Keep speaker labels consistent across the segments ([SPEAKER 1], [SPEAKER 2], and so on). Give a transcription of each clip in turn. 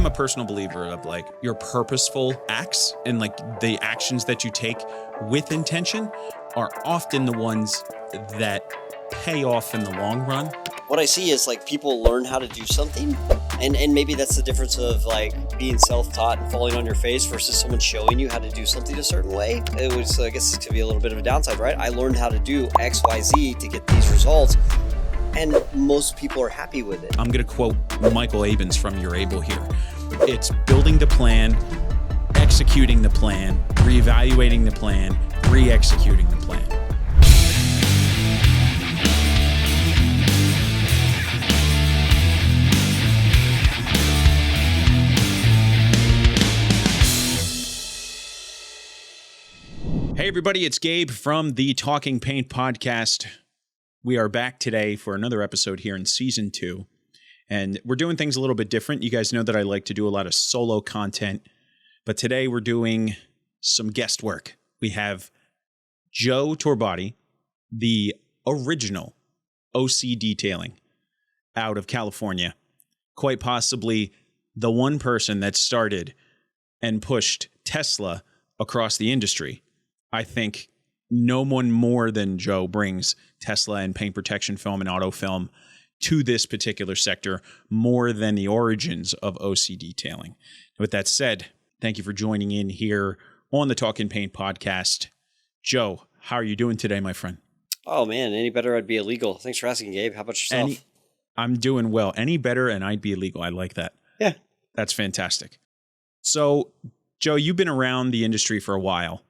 [SPEAKER 1] I'm a personal believer of like your purposeful acts and like the actions that you take with intention are often the ones that pay off in the long run.
[SPEAKER 2] What I see is like people learn how to do something, and maybe that's the difference of like being self-taught and falling on your face versus someone showing you how to do something a certain way. It was, I guess, it could be a little bit of a downside, right? I learned how to do X, Y, Z to get these results, and most people are happy with it.
[SPEAKER 1] I'm going to quote Michael Abens from You're Able here. It's building the plan, executing the plan, reevaluating the plan, re-executing the plan. Hey everybody, it's Gabe from the Talking Paint podcast. We are back today for another episode here in season 2. And we're doing things a little bit different. You guys know that I like to do a lot of solo content, but today we're doing some guest work. We have Joe Torbati, the original OC Detailing out of California, quite possibly the one person that started and pushed Tesla across the industry. I think no one more than Joe brings Tesla and paint protection film and auto film to this particular sector more than the origins of OC Detailing. With that said, thank you for joining in here on the Talking Paint podcast. Joe, how are you doing today, my friend?
[SPEAKER 2] Oh man, any better I'd be illegal. Thanks for asking, Gabe. How about yourself?
[SPEAKER 1] I'm doing well. Any better and I'd be illegal. I like that.
[SPEAKER 2] Yeah.
[SPEAKER 1] That's fantastic. So, Joe, you've been around the industry for a while.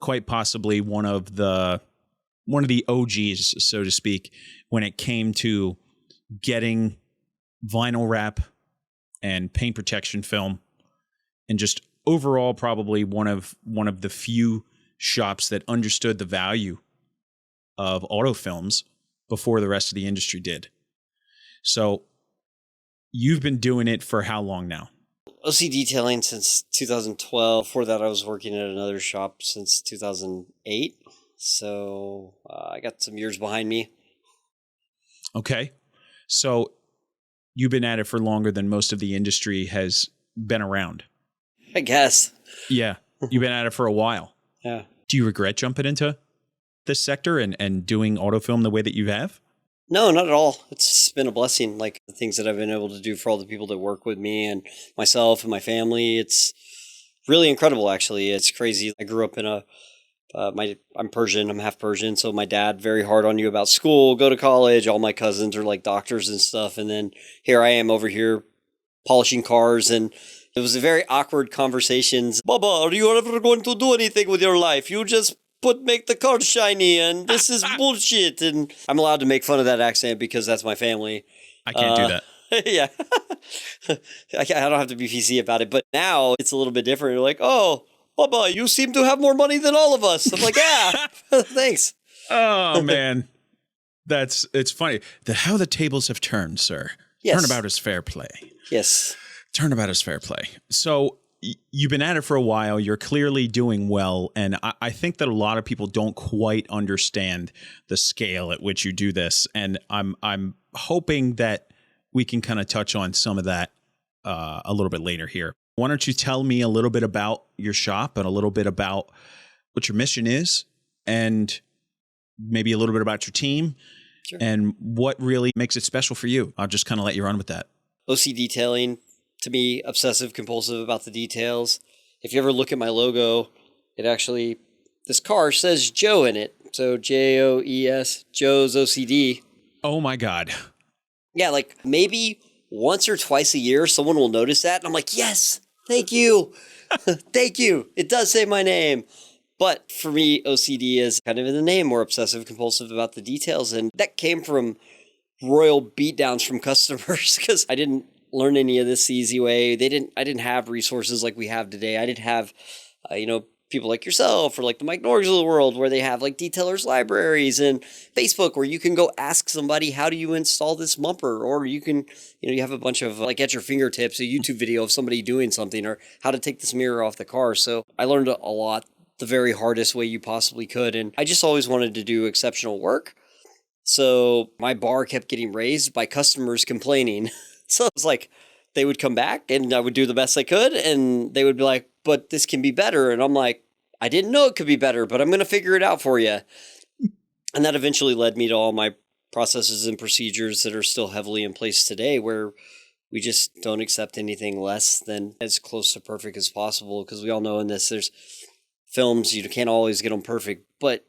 [SPEAKER 1] Quite possibly one of the OGs, so to speak, when it came to getting vinyl wrap and paint protection film, and just overall probably one of the few shops that understood the value of auto films before the rest of the industry did. So you've been doing it for how long now?
[SPEAKER 2] OC Detailing since 2012. Before that, I was working at another shop since 2008. So I got some years behind me.
[SPEAKER 1] Okay. So you've been at it for longer than most of the industry has been around.
[SPEAKER 2] I guess.
[SPEAKER 1] Yeah. You've been at it for a while.
[SPEAKER 2] Yeah.
[SPEAKER 1] Do you regret jumping into this sector and doing auto film the way that you have?
[SPEAKER 2] No, not at all. It's been a blessing. Like the things that I've been able to do for all the people that work with me and myself and my family. It's really incredible, actually. It's crazy. I grew up in I'm Persian. I'm half Persian. So my dad, very hard on you about school, go to college. All my cousins are like doctors and stuff. And then here I am over here polishing cars. And it was a very awkward conversations. Baba, are you ever going to do anything with your life? You just make the car shiny and this is bullshit. And I'm allowed to make fun of that accent because that's my family.
[SPEAKER 1] I can't do that.
[SPEAKER 2] Yeah. I don't have to be PC about it. But now it's a little bit different. You're like, oh, Baba, you seem to have more money than all of us. I'm like, yeah, thanks.
[SPEAKER 1] Oh, man. It's funny. How the tables have turned, sir.
[SPEAKER 2] Yes.
[SPEAKER 1] Turnabout is fair play.
[SPEAKER 2] Yes.
[SPEAKER 1] Turnabout is fair play. So you've been at it for a while. You're clearly doing well. And I think that a lot of people don't quite understand the scale at which you do this. And I'm hoping that we can kind of touch on some of that a little bit later here. Why don't you tell me a little bit about your shop and a little bit about what your mission is and maybe a little bit about your team.
[SPEAKER 2] Sure.
[SPEAKER 1] And what really makes it special for you. I'll just kind of let you run with that.
[SPEAKER 2] OC Detailing, to me, obsessive compulsive about the details. If you ever look at my logo, this car says Joe in it. So Joes, Joe's OCD.
[SPEAKER 1] Oh my God.
[SPEAKER 2] Yeah, like maybe once or twice a year, someone will notice that. And I'm like, yes, thank you. Thank you. It does say my name. But for me, OCD is kind of in the name, more obsessive compulsive about the details. And that came from royal beatdowns from customers because I didn't learn any of this the easy way. I didn't have resources like we have today. I didn't have, people like yourself or like the Mike Norgs of the world where they have like detailers libraries and Facebook where you can go ask somebody, how do you install this bumper? Or you can, you have a bunch of like at your fingertips, a YouTube video of somebody doing something or how to take this mirror off the car. So I learned a lot the very hardest way you possibly could. And I just always wanted to do exceptional work. So my bar kept getting raised by customers complaining. So it's like, they would come back and I would do the best I could. And they would be like, but this can be better. And I'm like, I didn't know it could be better, but I'm going to figure it out for you. And that eventually led me to all my processes and procedures that are still heavily in place today, where we just don't accept anything less than as close to perfect as possible. Because we all know in this, there's films, you can't always get them perfect, but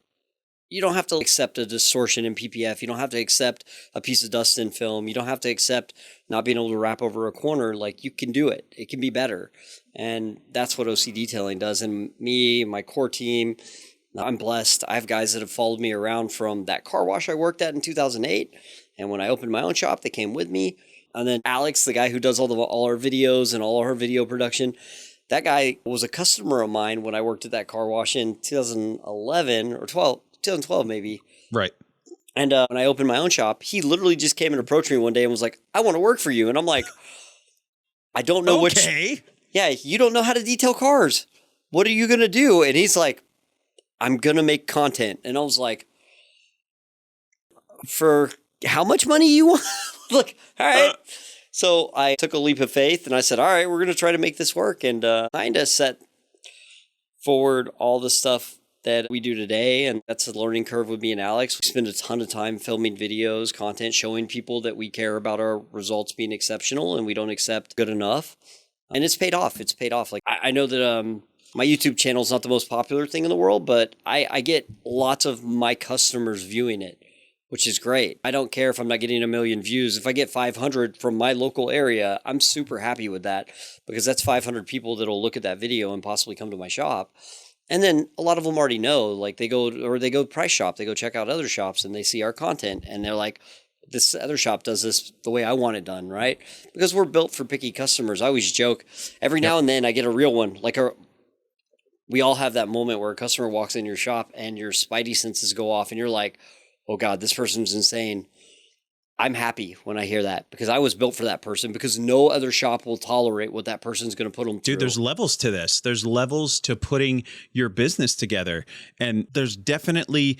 [SPEAKER 2] you don't have to accept a distortion in PPF. You don't have to accept a piece of dust in film. You don't have to accept not being able to wrap over a corner. Like, you can do it. It can be better. And that's what OC Detailing does. And me, my core team, I'm blessed. I have guys that have followed me around from that car wash I worked at in 2008. And when I opened my own shop, they came with me. And then Alex, the guy who does all our videos and all our video production, that guy was a customer of mine when I worked at that car wash in 2011 or 2012 maybe.
[SPEAKER 1] Right.
[SPEAKER 2] And when I opened my own shop, he literally just came and approached me one day and was like, I want to work for you. And I'm like, I don't know
[SPEAKER 1] okay.
[SPEAKER 2] Yeah, you don't know how to detail cars. What are you going to do? And he's like, I'm going to make content. And I was like, for how much money you want? Like, all right. So I took a leap of faith and I said, all right, we're going to try to make this work, and kind of set forward all the stuff that we do today. And that's a learning curve with me and Alex. We spend a ton of time filming videos, content, showing people that we care about our results being exceptional and we don't accept good enough. And it's paid off. It's paid off. Like, I know that my YouTube channel is not the most popular thing in the world, but I get lots of my customers viewing it, which is great. I don't care if I'm not getting 1 million views. If I get 500 from my local area, I'm super happy with that, because that's 500 people that'll look at that video and possibly come to my shop. And then a lot of them already know, like they go price shop, they go check out other shops and they see our content and they're like, this other shop does this the way I want it done, right? Because we're built for picky customers. I always joke, every now and then I get a real one. Like we all have that moment where a customer walks in your shop and your spidey senses go off and you're like, oh God, this person's insane. I'm happy when I hear that, because I was built for that person, because no other shop will tolerate what that person's going to put them through.
[SPEAKER 1] Dude, there's levels to this. There's levels to putting your business together. And there's definitely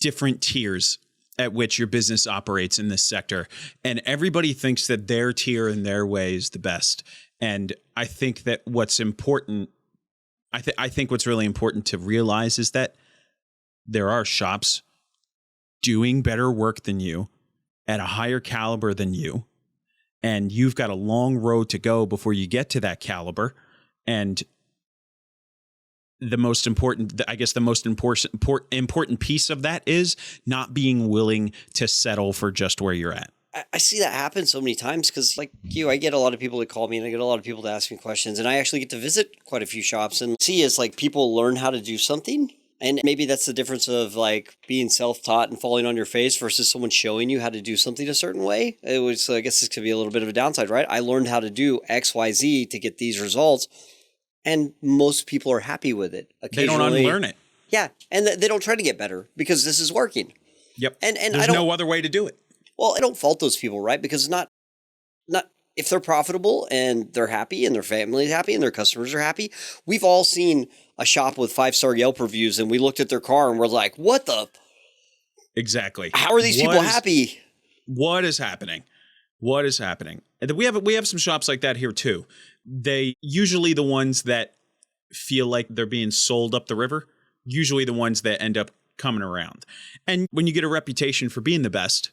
[SPEAKER 1] different tiers at which your business operates in this sector. And everybody thinks that their tier and their way is the best. And I think that what's important, I think what's really important to realize is that there are shops doing better work than you, at a higher caliber than you, and you've got a long road to go before you get to that caliber. And the most important, I guess the most important piece of that is not being willing to settle for just where you're at.
[SPEAKER 2] I see that happen so many times, because like you, I get a lot of people that call me and I get a lot of people to ask me questions, and I actually get to visit quite a few shops and see as like people learn how to do something. And maybe that's the difference of like being self-taught and falling on your face versus someone showing you how to do something a certain way. I guess this could be a little bit of a downside, right? I learned how to do X, Y, Z to get these results, and most people are happy with it.
[SPEAKER 1] They don't unlearn it.
[SPEAKER 2] Yeah, and they don't try to get better because this is working.
[SPEAKER 1] Yep.
[SPEAKER 2] And
[SPEAKER 1] there's no other way to do it.
[SPEAKER 2] Well, I don't fault those people, right? Because not if they're profitable and they're happy and their family's happy and their customers are happy. We've all seen a shop with 5-star Yelp reviews and we looked at their car and we're like, what the?
[SPEAKER 1] Exactly.
[SPEAKER 2] How are these people happy?
[SPEAKER 1] What is happening? What is happening? And we have some shops like that here too. They usually the ones that feel like they're being sold up the river, usually the ones that end up coming around. And when you get a reputation for being the best,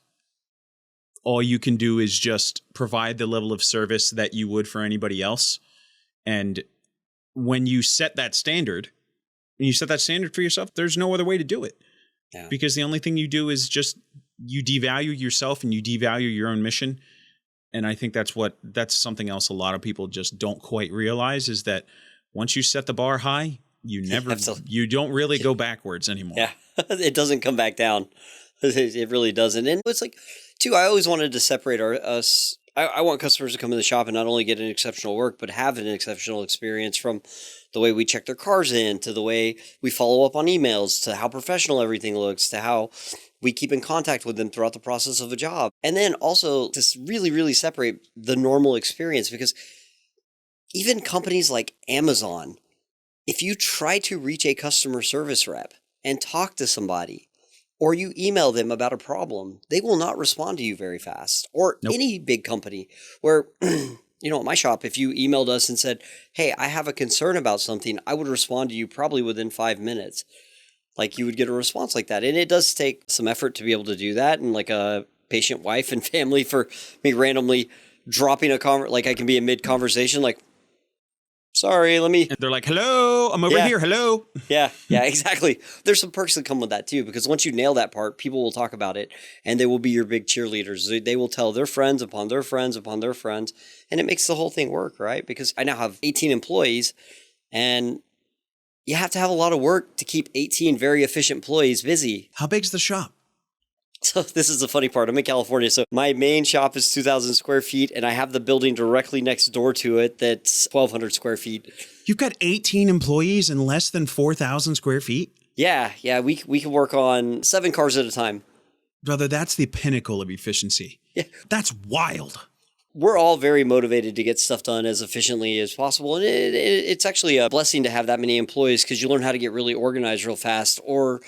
[SPEAKER 1] all you can do is just provide the level of service that you would for anybody else. And when you set that standard, for yourself, there's no other way to do it.
[SPEAKER 2] Yeah.
[SPEAKER 1] Because the only thing you do is just you devalue yourself and you devalue your own mission. And I think that's something else a lot of people just don't quite realize, is that once you set the bar high, you don't really go backwards anymore.
[SPEAKER 2] Yeah, it doesn't come back down. It really doesn't. And it's like, too, I always wanted to separate us. I want customers to come in the shop and not only get an exceptional work, but have an exceptional experience, from the way we check their cars in, to the way we follow up on emails, to how professional everything looks, to how we keep in contact with them throughout the process of a job. And then also to really, really separate the normal experience, because even companies like Amazon, if you try to reach a customer service rep and talk to somebody, or you email them about a problem, they will not respond to you very fast. Or
[SPEAKER 1] Nope.
[SPEAKER 2] any big company where, at my shop, if you emailed us and said, hey, I have a concern about something, I would respond to you probably within 5 minutes. Like you would get a response like that. And it does take some effort to be able to do that. And like a patient wife and family for me randomly dropping like I can be in mid conversation, like, sorry, let me.
[SPEAKER 1] And they're like, hello, I'm over here. Hello.
[SPEAKER 2] Yeah, exactly. There's some perks that come with that too, because once you nail that part, people will talk about it and they will be your big cheerleaders. They will tell their friends upon their friends upon their friends. And it makes the whole thing work, right? Because I now have 18 employees and you have to have a lot of work to keep 18 very efficient employees busy.
[SPEAKER 1] How big's the shop?
[SPEAKER 2] So this is the funny part. I'm in California. So my main shop is 2,000 square feet and I have the building directly next door to it that's 1,200 square feet.
[SPEAKER 1] You've got 18 employees in less than 4,000 square feet?
[SPEAKER 2] Yeah. We can work on 7 cars at a time.
[SPEAKER 1] Brother, that's the pinnacle of efficiency.
[SPEAKER 2] Yeah.
[SPEAKER 1] That's wild.
[SPEAKER 2] We're all very motivated to get stuff done as efficiently as possible. And it's actually a blessing to have that many employees because you learn how to get really organized real fast, or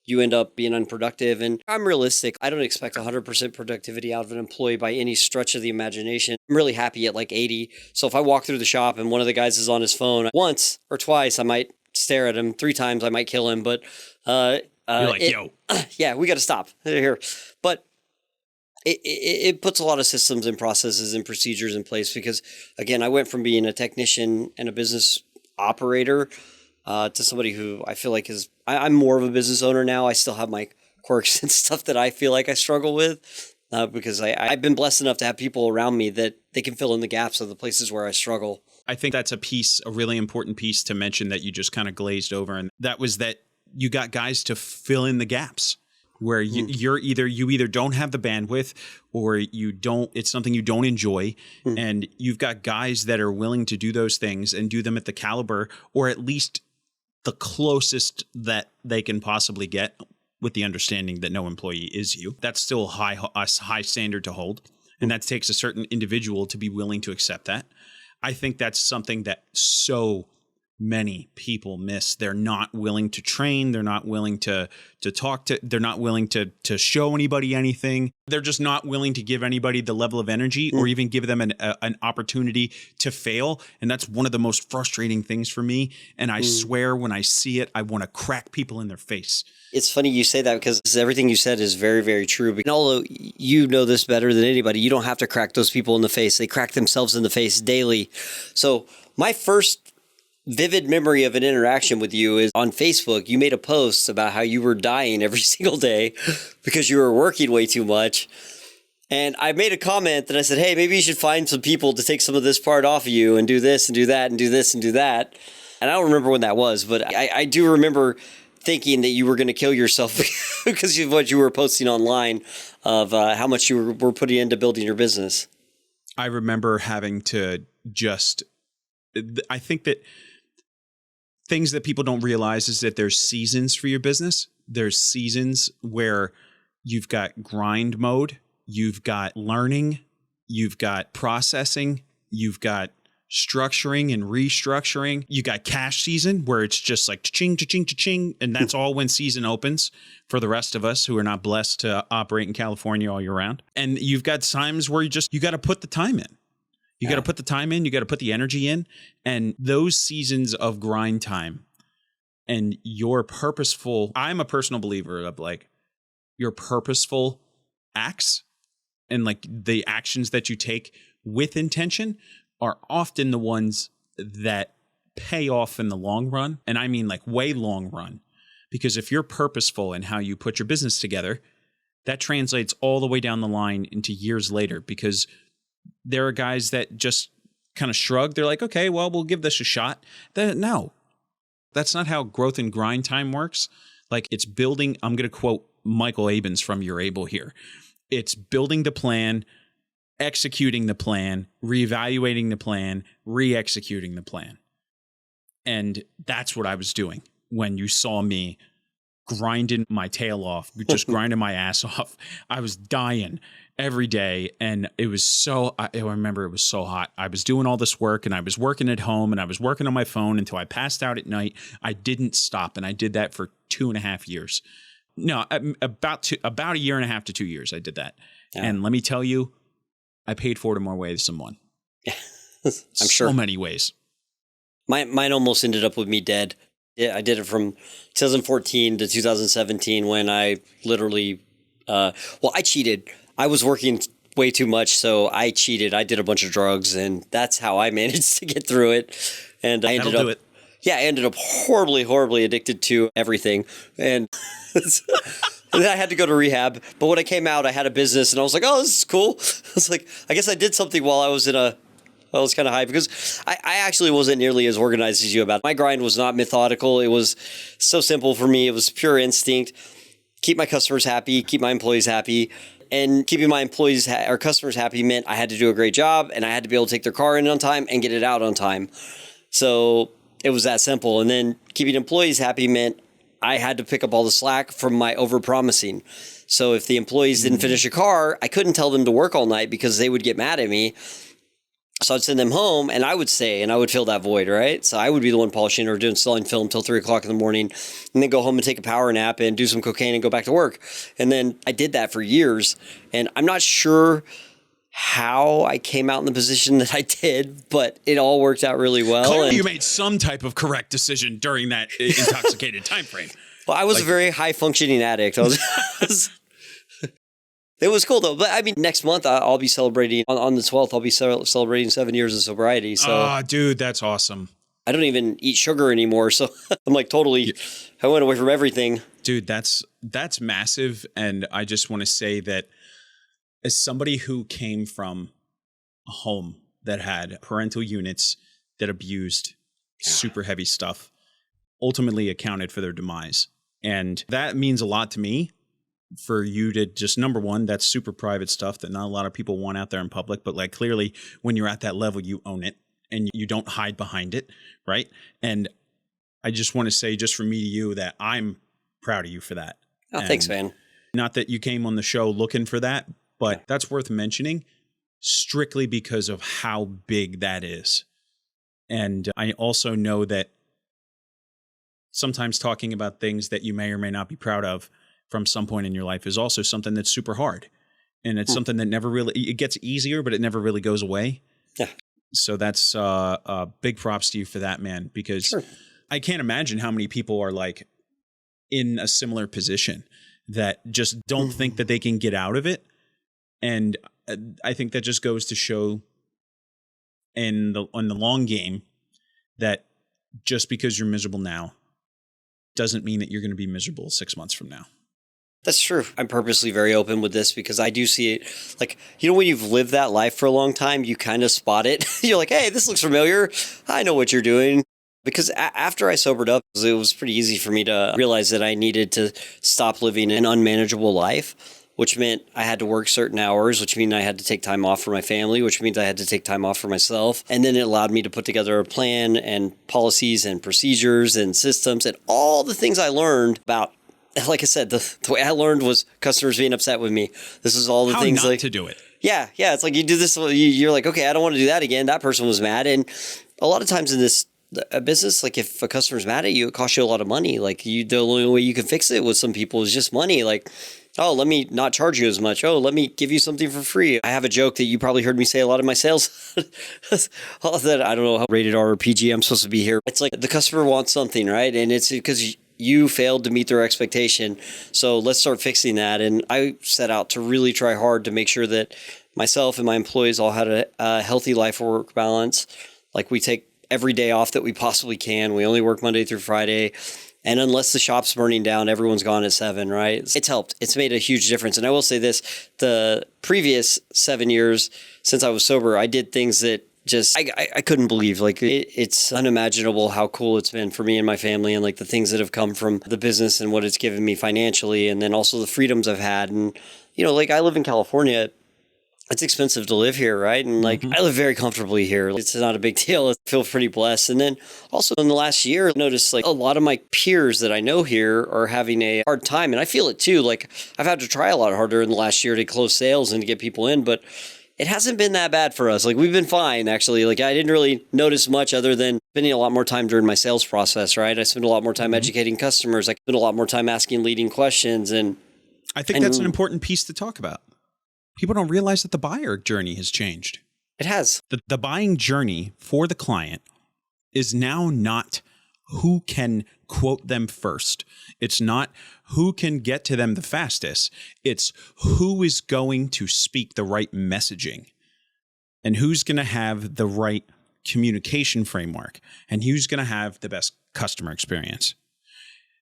[SPEAKER 2] you end up being unproductive. And I'm realistic. I don't expect 100% productivity out of an employee by any stretch of the imagination. I'm really happy at like 80. So if I walk through the shop and one of the guys is on his phone once or twice, I might stare at him. 3 times, I might kill him. But
[SPEAKER 1] you're like, yo.
[SPEAKER 2] Yeah, we got to stop here. But it puts a lot of systems and processes and procedures in place because, again, I went from being a technician and a business operator to somebody who I feel like I'm more of a business owner now. I still have my quirks and stuff that I feel like I struggle with because I've been blessed enough to have people around me that they can fill in the gaps of the places where I struggle.
[SPEAKER 1] I think that's a really important piece to mention that you just kind of glazed over. And that was that you got guys to fill in the gaps where you either don't have the bandwidth or it's something you don't enjoy. And you've got guys that are willing to do those things and do them at the caliber or at least the closest that they can possibly get, with the understanding that no employee is you. That's still a high standard to hold. And that takes a certain individual to be willing to accept that. I think that's something that so many people miss. They're not willing to train. They're not willing to talk to, they're not willing to show anybody anything. They're just not willing to give anybody the level of energy or even give them an opportunity to fail. And that's one of the most frustrating things for me. And I swear when I see it, I want to crack people in their face.
[SPEAKER 2] It's funny you say that because everything you said is very, very true. And although you know this better than anybody, you don't have to crack those people in the face. They crack themselves in the face daily. So my first vivid memory of an interaction with you is on Facebook. You made a post about how you were dying every single day because you were working way too much. And I made a comment that I said, hey, maybe you should find some people to take some of this part off of you and do this and do that and do this and do that. And I don't remember when that was, but I do remember thinking that you were going to kill yourself because of what you were posting online of how much you were putting into building your business.
[SPEAKER 1] I remember having to I think that things that people don't realize is that there's seasons for your business. There's seasons where you've got grind mode, you've got learning, you've got processing, you've got structuring and restructuring. You got cash season where it's just like cha-ching, cha-ching, cha-ching. And that's all when season opens for the rest of us who are not blessed to operate in California all year round. And you've got times where you got to put the time in. You got to put the time in, you got to put the energy in, and those seasons of grind time and your purposeful, I'm a personal believer of like your purposeful acts and like the actions that you take with intention are often the ones that pay off in the long run. And I mean like way long run, because if you're purposeful in how you put your business together, that translates all the way down the line into years later, because there are guys that just kind of shrug. They're like, okay, well, we'll give this a shot. No, that's not how growth and grind time works. Like it's building, I'm going to quote Michael Abens from You're Able here. It's building the plan, executing the plan, reevaluating the plan, re-executing the plan. And that's what I was doing when you saw me grinding my tail off, just grinding my ass off. I was dying every day. And it was I remember it was so hot. I was doing all this work and I was working at home and I was working on my phone until I passed out at night. I didn't stop. And I did that for 2.5 years. No, about a year and a half to 2 years I did that.
[SPEAKER 2] Yeah.
[SPEAKER 1] And let me tell you, I paid for it in more ways than one.
[SPEAKER 2] I'm sure.
[SPEAKER 1] So many ways.
[SPEAKER 2] Mine almost ended up with me dead. Yeah, I did it from 2014 to 2017 when I literally, I cheated. I was working way too much, so I cheated. I did a bunch of drugs, and that's how I managed to get through it. And I ended up, I ended up horribly, horribly addicted to everything. And then I had to go to rehab. But when I came out, I had a business, and I was like, oh, this is cool. I was like, I guess I did something while I was I was kind of high because I actually wasn't nearly as organized as you about it. My grind was not methodical. It was so simple for me. It was pure instinct. Keep my customers happy, keep my employees happy. And keeping my employees or customers happy meant I had to do a great job and I had to be able to take their car in on time and get it out on time. So it was that simple. And then keeping employees happy meant I had to pick up all the slack from my overpromising. So if the employees didn't finish a car, I couldn't tell them to work all night because they would get mad at me. So I'd send them home and I would stay and I would fill that void, right? So I would be the one polishing or selling film till 3 o'clock in the morning and then go home and take a power nap and do some cocaine and go back to work. And then I did that for years. And I'm not sure how I came out in the position that I did, but it all worked out really well.
[SPEAKER 1] Clearly you made some type of correct decision during that intoxicated time frame.
[SPEAKER 2] Well, I was a very high functioning addict. It was cool though. But I mean, next month I'll be celebrating on the 12th. I'll be celebrating 7 years of sobriety. So,
[SPEAKER 1] dude, that's awesome.
[SPEAKER 2] I don't even eat sugar anymore. So I'm like I went away from everything.
[SPEAKER 1] Dude, that's massive. And I just want to say that as somebody who came from a home that had parental units that abused super heavy stuff, ultimately accounted for their demise. And that means a lot to me. For you to just, number one, that's super private stuff that not a lot of people want out there in public, but like clearly when you're at that level, you own it and you don't hide behind it, right? And I just want to say just from me to you that I'm proud of you for that.
[SPEAKER 2] Oh, thanks, man.
[SPEAKER 1] Not that you came on the show looking for that, but that's worth mentioning strictly because of how big that is. And I also know that sometimes talking about things that you may or may not be proud of from some point in your life is also something that's super hard. And it's something that never really, it gets easier, but it never really goes away.
[SPEAKER 2] Yeah.
[SPEAKER 1] So that's big props to you for that, man, because I can't imagine how many people are like in a similar position that just don't think that they can get out of it. And I think that just goes to show on the long game that just because you're miserable now doesn't mean that you're going to be miserable 6 months from now.
[SPEAKER 2] That's true. I'm purposely very open with this because I do see it like, when you've lived that life for a long time, you kind of spot it. You're like, hey, this looks familiar. I know what you're doing. Because after I sobered up, it was pretty easy for me to realize that I needed to stop living an unmanageable life, which meant I had to work certain hours, which means I had to take time off for my family, which means I had to take time off for myself. And then it allowed me to put together a plan and policies and procedures and systems and all the things I learned about. Like I said, the way I learned was customers being upset with me. This is all the things
[SPEAKER 1] not to do it.
[SPEAKER 2] Yeah. It's like you do this, you're like, okay, I don't want to do that again. That person was mad. And a lot of times in this business, like if a customer's mad at you, it costs you a lot of money. Like the only way you can fix it with some people is just money. Like, oh, let me not charge you as much. Oh, let me give you something for free. I have a joke that you probably heard me say a lot in my sales. That I don't know how rated R or PG I'm supposed to be here. It's like the customer wants something, right? And it's because you failed to meet their expectation. So let's start fixing that. And I set out to really try hard to make sure that myself and my employees all had a healthy life-work balance. Like we take every day off that we possibly can. We only work Monday through Friday. And unless the shop's burning down, everyone's gone at 7, right? It's helped. It's made a huge difference. And I will say this, the previous 7 years since I was sober, I did things that just I couldn't believe. Like it's unimaginable how cool it's been for me and my family, and like the things that have come from the business and what it's given me financially, and then also the freedoms I've had. And like I live in California. It's expensive to live here, right? And like I live very comfortably here. It's not a big deal. I feel pretty blessed. And then also in the last year, I noticed like a lot of my peers that I know here are having a hard time. And I feel it too. Like I've had to try a lot harder in the last year to close sales and to get people in. But It hasn't been that bad for us. Like, we've been fine, actually. Like, I didn't really notice much other than spending a lot more time during my sales process, right? I spend a lot more time educating customers. I spend a lot more time asking leading questions. And
[SPEAKER 1] I think that's an important piece to talk about. People don't realize that the buyer journey has changed.
[SPEAKER 2] It has.
[SPEAKER 1] The buying journey for the client is now not who can quote them first. It's not who can get to them the fastest. It's who is going to speak the right messaging and who's going to have the right communication framework and who's going to have the best customer experience.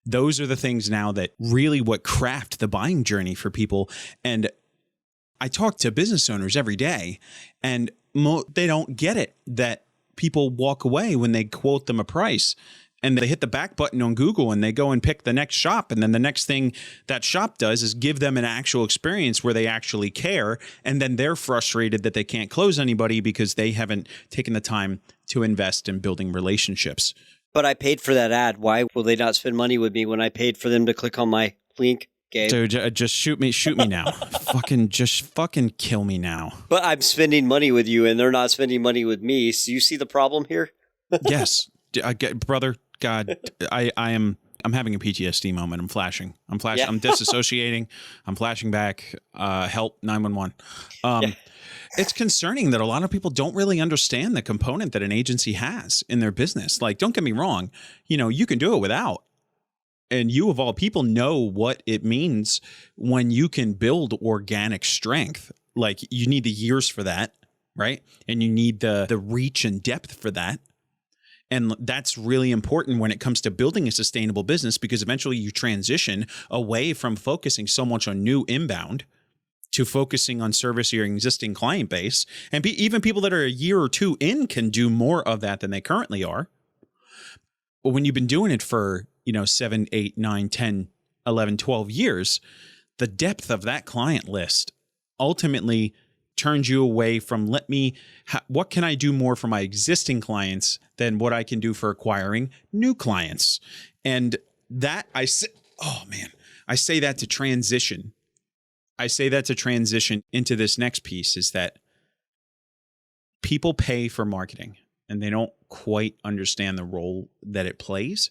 [SPEAKER 1] Those are the things now that really what craft the buying journey for people. And I talk to business owners every day, and they don't get it that people walk away when they quote them a price and they hit the back button on Google and they go and pick the next shop. And then the next thing that shop does is give them an actual experience where they actually care. And then they're frustrated that they can't close anybody because they haven't taken the time to invest in building relationships.
[SPEAKER 2] But I paid for that ad. Why will they not spend money with me when I paid for them to click on my link? Gabe?
[SPEAKER 1] Dude, just shoot me now. fucking kill me now.
[SPEAKER 2] But I'm spending money with you and they're not spending money with me. So you see the problem here?
[SPEAKER 1] Yes. I get, brother, God, I'm having a PTSD moment. I'm flashing.
[SPEAKER 2] Yeah.
[SPEAKER 1] I'm disassociating. I'm flashing back. Help 911. It's concerning that a lot of people don't really understand the component that an agency has in their business. Like, don't get me wrong. You can do it without. And you, of all people, know what it means when you can build organic strength. Like, you need the years for that, right? And you need the reach and depth for that. And that's really important when it comes to building a sustainable business, because eventually you transition away from focusing so much on new inbound to focusing on service your existing client base. And even people that are a year or two in can do more of that than they currently are. But when you've been doing it for 7, 8, 9, 10, 11, 12 years, the depth of that client list ultimately turns you away from what can I do more for my existing clients than what I can do for acquiring new clients. And that I say that to transition. I say that to transition into this next piece, is that people pay for marketing and they don't quite understand the role that it plays.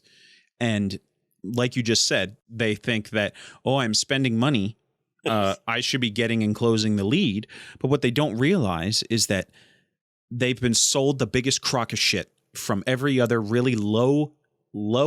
[SPEAKER 1] And like you just said, they think that, I'm spending money. I should be getting and closing the lead. But what they don't realize is that they've been sold the biggest crock of shit from every other really low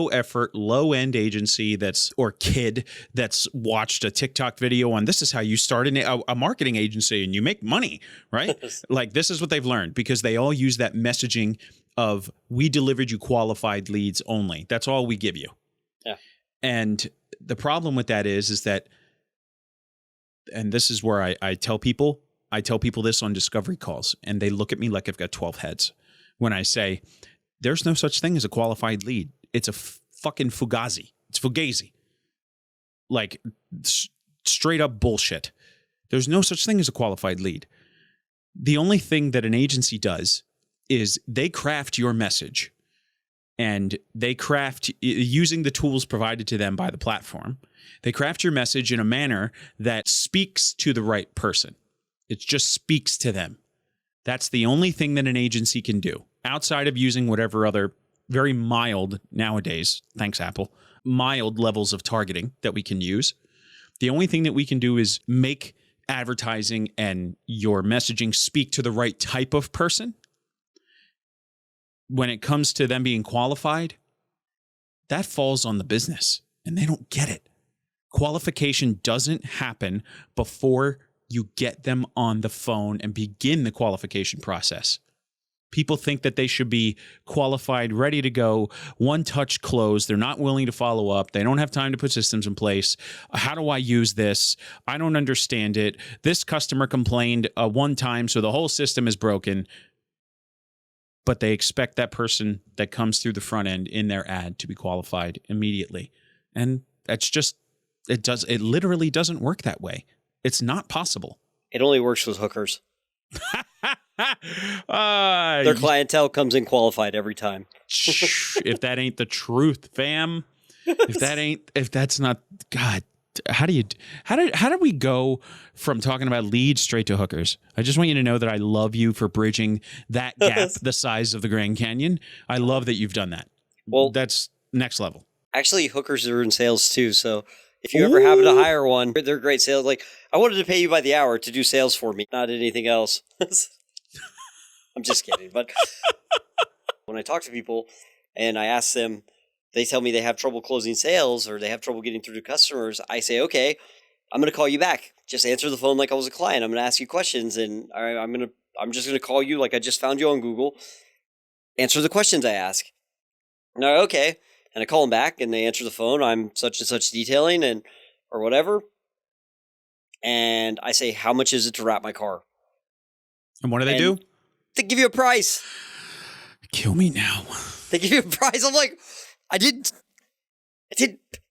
[SPEAKER 1] effort, low end agency or kid that's watched a TikTok video on this is how you start a marketing agency and you make money, right? Like, this is what they've learned, because they all use that messaging of, we delivered you qualified leads only. That's all we give you.
[SPEAKER 2] Yeah.
[SPEAKER 1] And the problem with that is that, and this is where I tell people this on discovery calls, and they look at me like I've got 12 heads when I say, there's no such thing as a qualified lead. It's a fucking fugazi. It's fugazi. Like, straight up bullshit. There's no such thing as a qualified lead. The only thing that an agency does is they craft your message, and they craft, using the tools provided to them by the platform, they craft your message in a manner that speaks to the right person. It just speaks to them. That's the only thing that an agency can do, outside of using whatever other very mild, nowadays, thanks Apple, mild levels of targeting that we can use. The only thing that we can do is make advertising and your messaging speak to the right type of person. When it comes to them being qualified, that falls on the business, and they don't get it. Qualification doesn't happen before you get them on the phone and begin the qualification process. People think that they should be qualified, ready to go, one touch closed. They're not willing to follow up. They don't have time to put systems in place. How do I use this? I don't understand it. This customer complained one time, so the whole system is broken. But they expect that person that comes through the front end in their ad to be qualified immediately. And that's just, it literally doesn't work that way. It's not possible.
[SPEAKER 2] It only works with hookers. Their clientele comes in qualified every time.
[SPEAKER 1] If that ain't the truth, fam, if that's not, God, how did we go from talking about leads straight to hookers? I just want you to know that I love you for bridging that gap the size of the Grand Canyon. I love that you've done that.
[SPEAKER 2] Well,
[SPEAKER 1] that's next level.
[SPEAKER 2] Actually, hookers are in sales too. So if you ever happen to hire one, they're great sales. Like, I wanted to pay you by the hour to do sales for me, not anything else. I'm just kidding. But when I talk to people and I ask them, they tell me they have trouble closing sales or they have trouble getting through to customers. I say, okay, I'm going to call you back. Just answer the phone like I was a client. I'm going to ask you questions, and I'm just going to call you like I just found you on Google. Answer the questions I ask. No, okay. And I call them back, and they answer the phone. I'm such and such detailing, and or whatever. And I say, how much is it to wrap my car?
[SPEAKER 1] And what do they do?
[SPEAKER 2] They give you a price.
[SPEAKER 1] Kill me now.
[SPEAKER 2] They give you a price. I'm like, I did.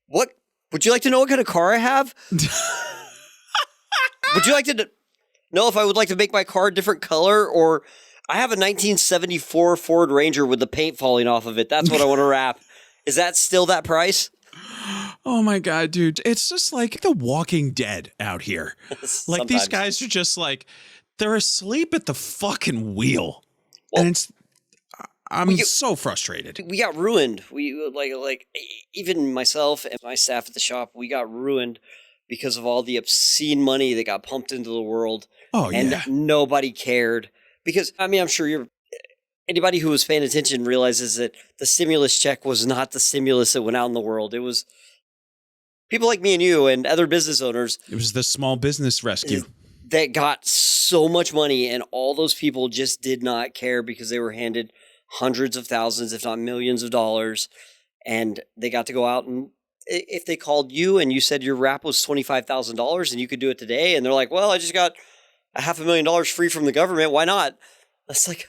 [SPEAKER 2] What? Would you like to know what kind of car I have? Would you like to know if I would like to make my car a different color? Or I have a 1974 Ford Ranger with the paint falling off of it. That's what I want to wrap. Is that still that price?
[SPEAKER 1] Oh my God, dude. It's just like The Walking Dead out here. Like these guys are just like, they're asleep at the fucking wheel. Well, and I'm so frustrated.
[SPEAKER 2] We got ruined. We like even myself and my staff at the shop, we got ruined because of all the obscene money that got pumped into the world.
[SPEAKER 1] Oh,
[SPEAKER 2] and nobody cared. Because, I mean, I'm sure anybody who was paying attention realizes that the stimulus check was not the stimulus that went out in the world. It was people like me and you and other business owners.
[SPEAKER 1] It was the small business rescue
[SPEAKER 2] that got so much money, and all those people just did not care because they were handed hundreds of thousands, if not millions of dollars, and they got to go out, and if they called you and you said your wrap was $25,000 and you could do it today, and they're like, well, I just got $500,000 free from the government. Why not? That's like,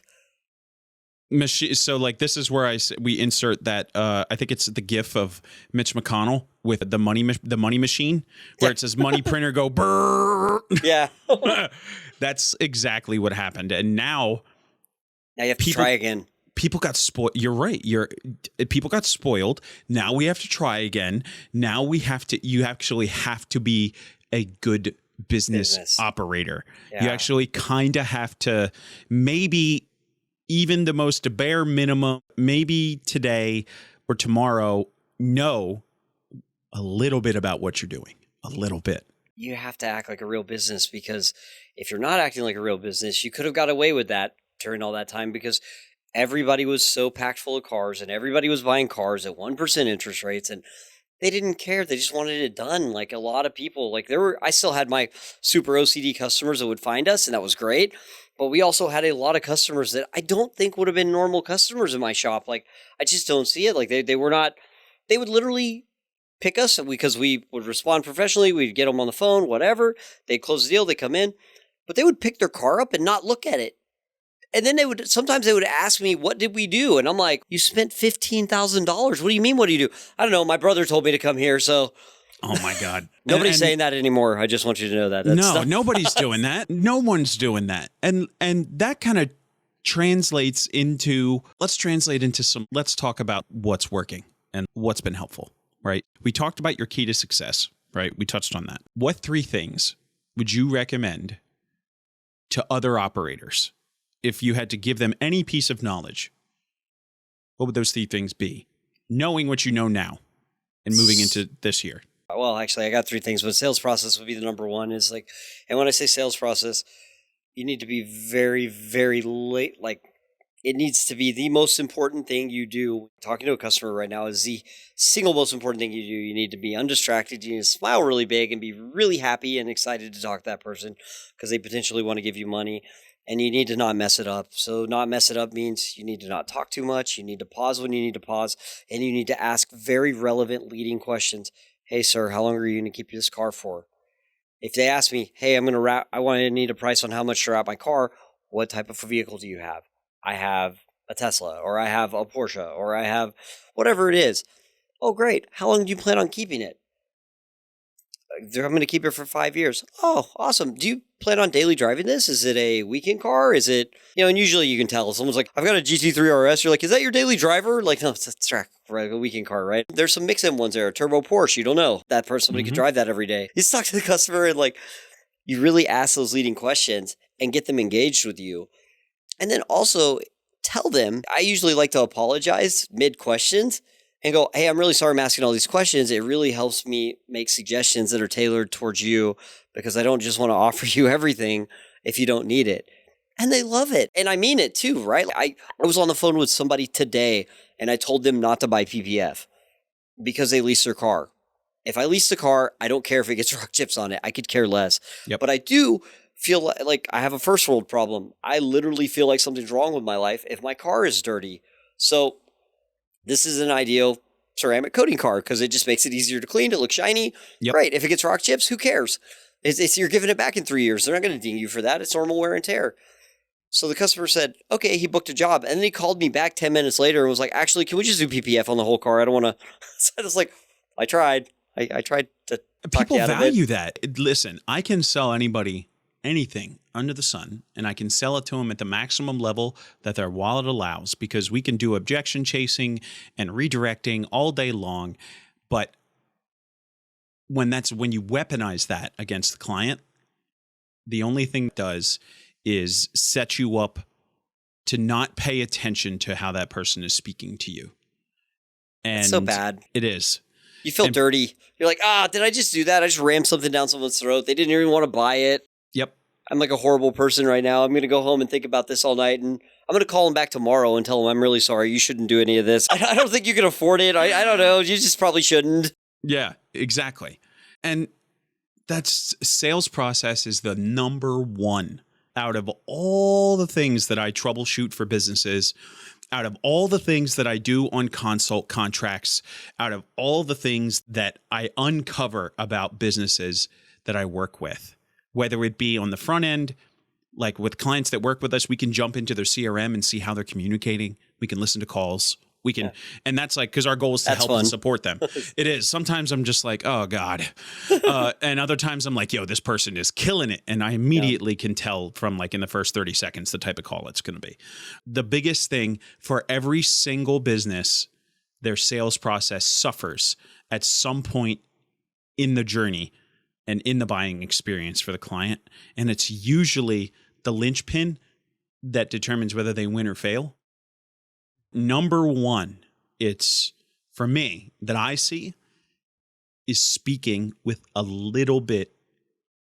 [SPEAKER 1] so like this is where we insert that I think it's the gif of Mitch McConnell with the money machine where it says money printer go brrr.
[SPEAKER 2] Yeah.
[SPEAKER 1] That's exactly what happened. And now
[SPEAKER 2] you have to try again.
[SPEAKER 1] People got spoiled. You're right. People got spoiled. Now we have to try again. Now you actually have to be a good business operator. Yeah. You actually kind of have to, maybe even the most bare minimum, maybe today or tomorrow, know a little bit about what you're doing. A little bit.
[SPEAKER 2] You have to act like a real business, because if you're not acting like a real business, you could have got away with that during all that time, because everybody was so packed full of cars and everybody was buying cars at 1% interest rates, and they didn't care. They just wanted it done. Like a lot of people, I still had my super OCD customers that would find us, and that was great. But we also had a lot of customers that I don't think would have been normal customers in my shop. Like, I just don't see it. Like they were not, they would literally pick us because we would respond professionally. We'd get them on the phone, whatever. They'd close the deal. They come in, but they would pick their car up and not look at it. And then sometimes they would ask me, what did we do? And I'm like, you spent $15,000. What do you mean? What do you do? I don't know. My brother told me to come here. So.
[SPEAKER 1] Oh my God.
[SPEAKER 2] Nobody's saying that anymore. I just want you to know that.
[SPEAKER 1] Nobody's doing that. No one's doing that. And that kind of translates into, let's talk about what's working and what's been helpful, right? We talked about your key to success, right? We touched on that. What 3 things would you recommend to other operators? If you had to give them any piece of knowledge, what would those 3 things be? Knowing what you know now and moving into this year.
[SPEAKER 2] Well, actually, I got 3 things, but sales process would be the number one. Is like, and when I say sales process, you need to be very, very late. Like, it needs to be the most important thing you do. Talking to a customer right now is the single most important thing you do. You need to be undistracted. You need to smile really big and be really happy and excited to talk to that person because they potentially want to give you money. And you need to not mess it up. So not mess it up means you need to not talk too much. You need to pause when you need to pause. And you need to ask very relevant leading questions. Hey, sir, how long are you going to keep this car for? If they ask me, hey, I need a price on how much to wrap my car, what type of vehicle do you have? I have a Tesla, or I have a Porsche, or I have whatever it is. Oh, great. How long do you plan on keeping it? I'm going to keep it for 5 years. Oh, awesome. Do you plan on daily driving this? Is it a weekend car? Is it, and usually you can tell. Someone's like, I've got a GT3 RS. You're like, is that your daily driver? Like, no, it's a track, right? A weekend car, right? There's some mix-in ones there. A turbo Porsche. You don't know. That person, somebody could drive that every day. You talk to the customer and like, you really ask those leading questions and get them engaged with you. And then also tell them, I usually like to apologize mid-questions and go, hey, I'm really sorry I'm asking all these questions. It really helps me make suggestions that are tailored towards you because I don't just want to offer you everything if you don't need it. And they love it. And I mean it too, right? I was on the phone with somebody today and I told them not to buy PPF because they lease their car. If I lease the car, I don't care if it gets rock chips on it. I could care less.
[SPEAKER 1] Yep.
[SPEAKER 2] But I do feel like I have a first world problem. I literally feel like something's wrong with my life if my car is dirty. So this is an ideal ceramic coating car because it just makes it easier to clean. It looks shiny.
[SPEAKER 1] Yep.
[SPEAKER 2] Great. If it gets rock chips, who cares? You're giving it back in 3 years. They're not going to ding you for that. It's normal wear and tear. So the customer said, okay, he booked a job. And then he called me back 10 minutes later and was like, actually, can we just do PPF on the whole car? I don't want to. So I was like, I tried. I tried to talk
[SPEAKER 1] People
[SPEAKER 2] you out of it.
[SPEAKER 1] value that. Listen, I can sell anybody anything under the sun, and I can sell it to them at the maximum level that their wallet allows because we can do objection chasing and redirecting all day long. But when you weaponize that against the client, the only thing it does is set you up to not pay attention to how that person is speaking to you. And
[SPEAKER 2] it's so bad.
[SPEAKER 1] It is.
[SPEAKER 2] You feel dirty. You're like, did I just do that? I just rammed something down someone's throat. They didn't even want to buy it.
[SPEAKER 1] Yep.
[SPEAKER 2] I'm like a horrible person right now. I'm going to go home and think about this all night. And I'm going to call him back tomorrow and tell him I'm really sorry. You shouldn't do any of this. I don't think you can afford it. I don't know. You just probably shouldn't.
[SPEAKER 1] Yeah, exactly. And that's sales process is the number one out of all the things that I troubleshoot for businesses, out of all the things that I do on consult contracts, out of all the things that I uncover about businesses that I work with, whether it be on the front end, like with clients that work with us, we can jump into their CRM and see how they're communicating. We can listen to calls. We can, and that's like, because our goal is to help and support them. It is. Sometimes I'm just like, oh God. And other times I'm like, yo, this person is killing it. And I immediately can tell from like in the first 30 seconds, the type of call it's going to be. The biggest thing for every single business, their sales process suffers at some point in the journey and in the buying experience for the client. And it's usually the linchpin that determines whether they win or fail. Number one, it's for me that I see is speaking with a little bit,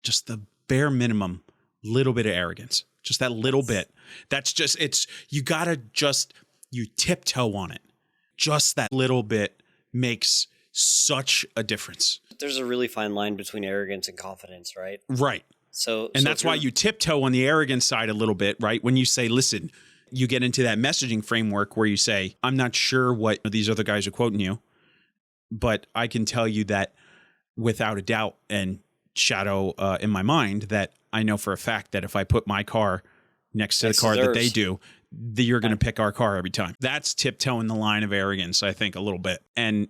[SPEAKER 1] just the bare minimum, little bit of arrogance, just that little bit. That's just, you tiptoe on it. Just that little bit makes such a difference.
[SPEAKER 2] There's a really fine line between arrogance and confidence, right?
[SPEAKER 1] Right.
[SPEAKER 2] So
[SPEAKER 1] that's why you tiptoe on the arrogance side a little bit, right? When you say, listen, you get into that messaging framework where you say, I'm not sure what these other guys are quoting you, but I can tell you that without a doubt and shadow in my mind that I know for a fact that if I put my car next to the car that they do, you're going to pick our car every time. That's tiptoeing the line of arrogance, I think, a little bit. And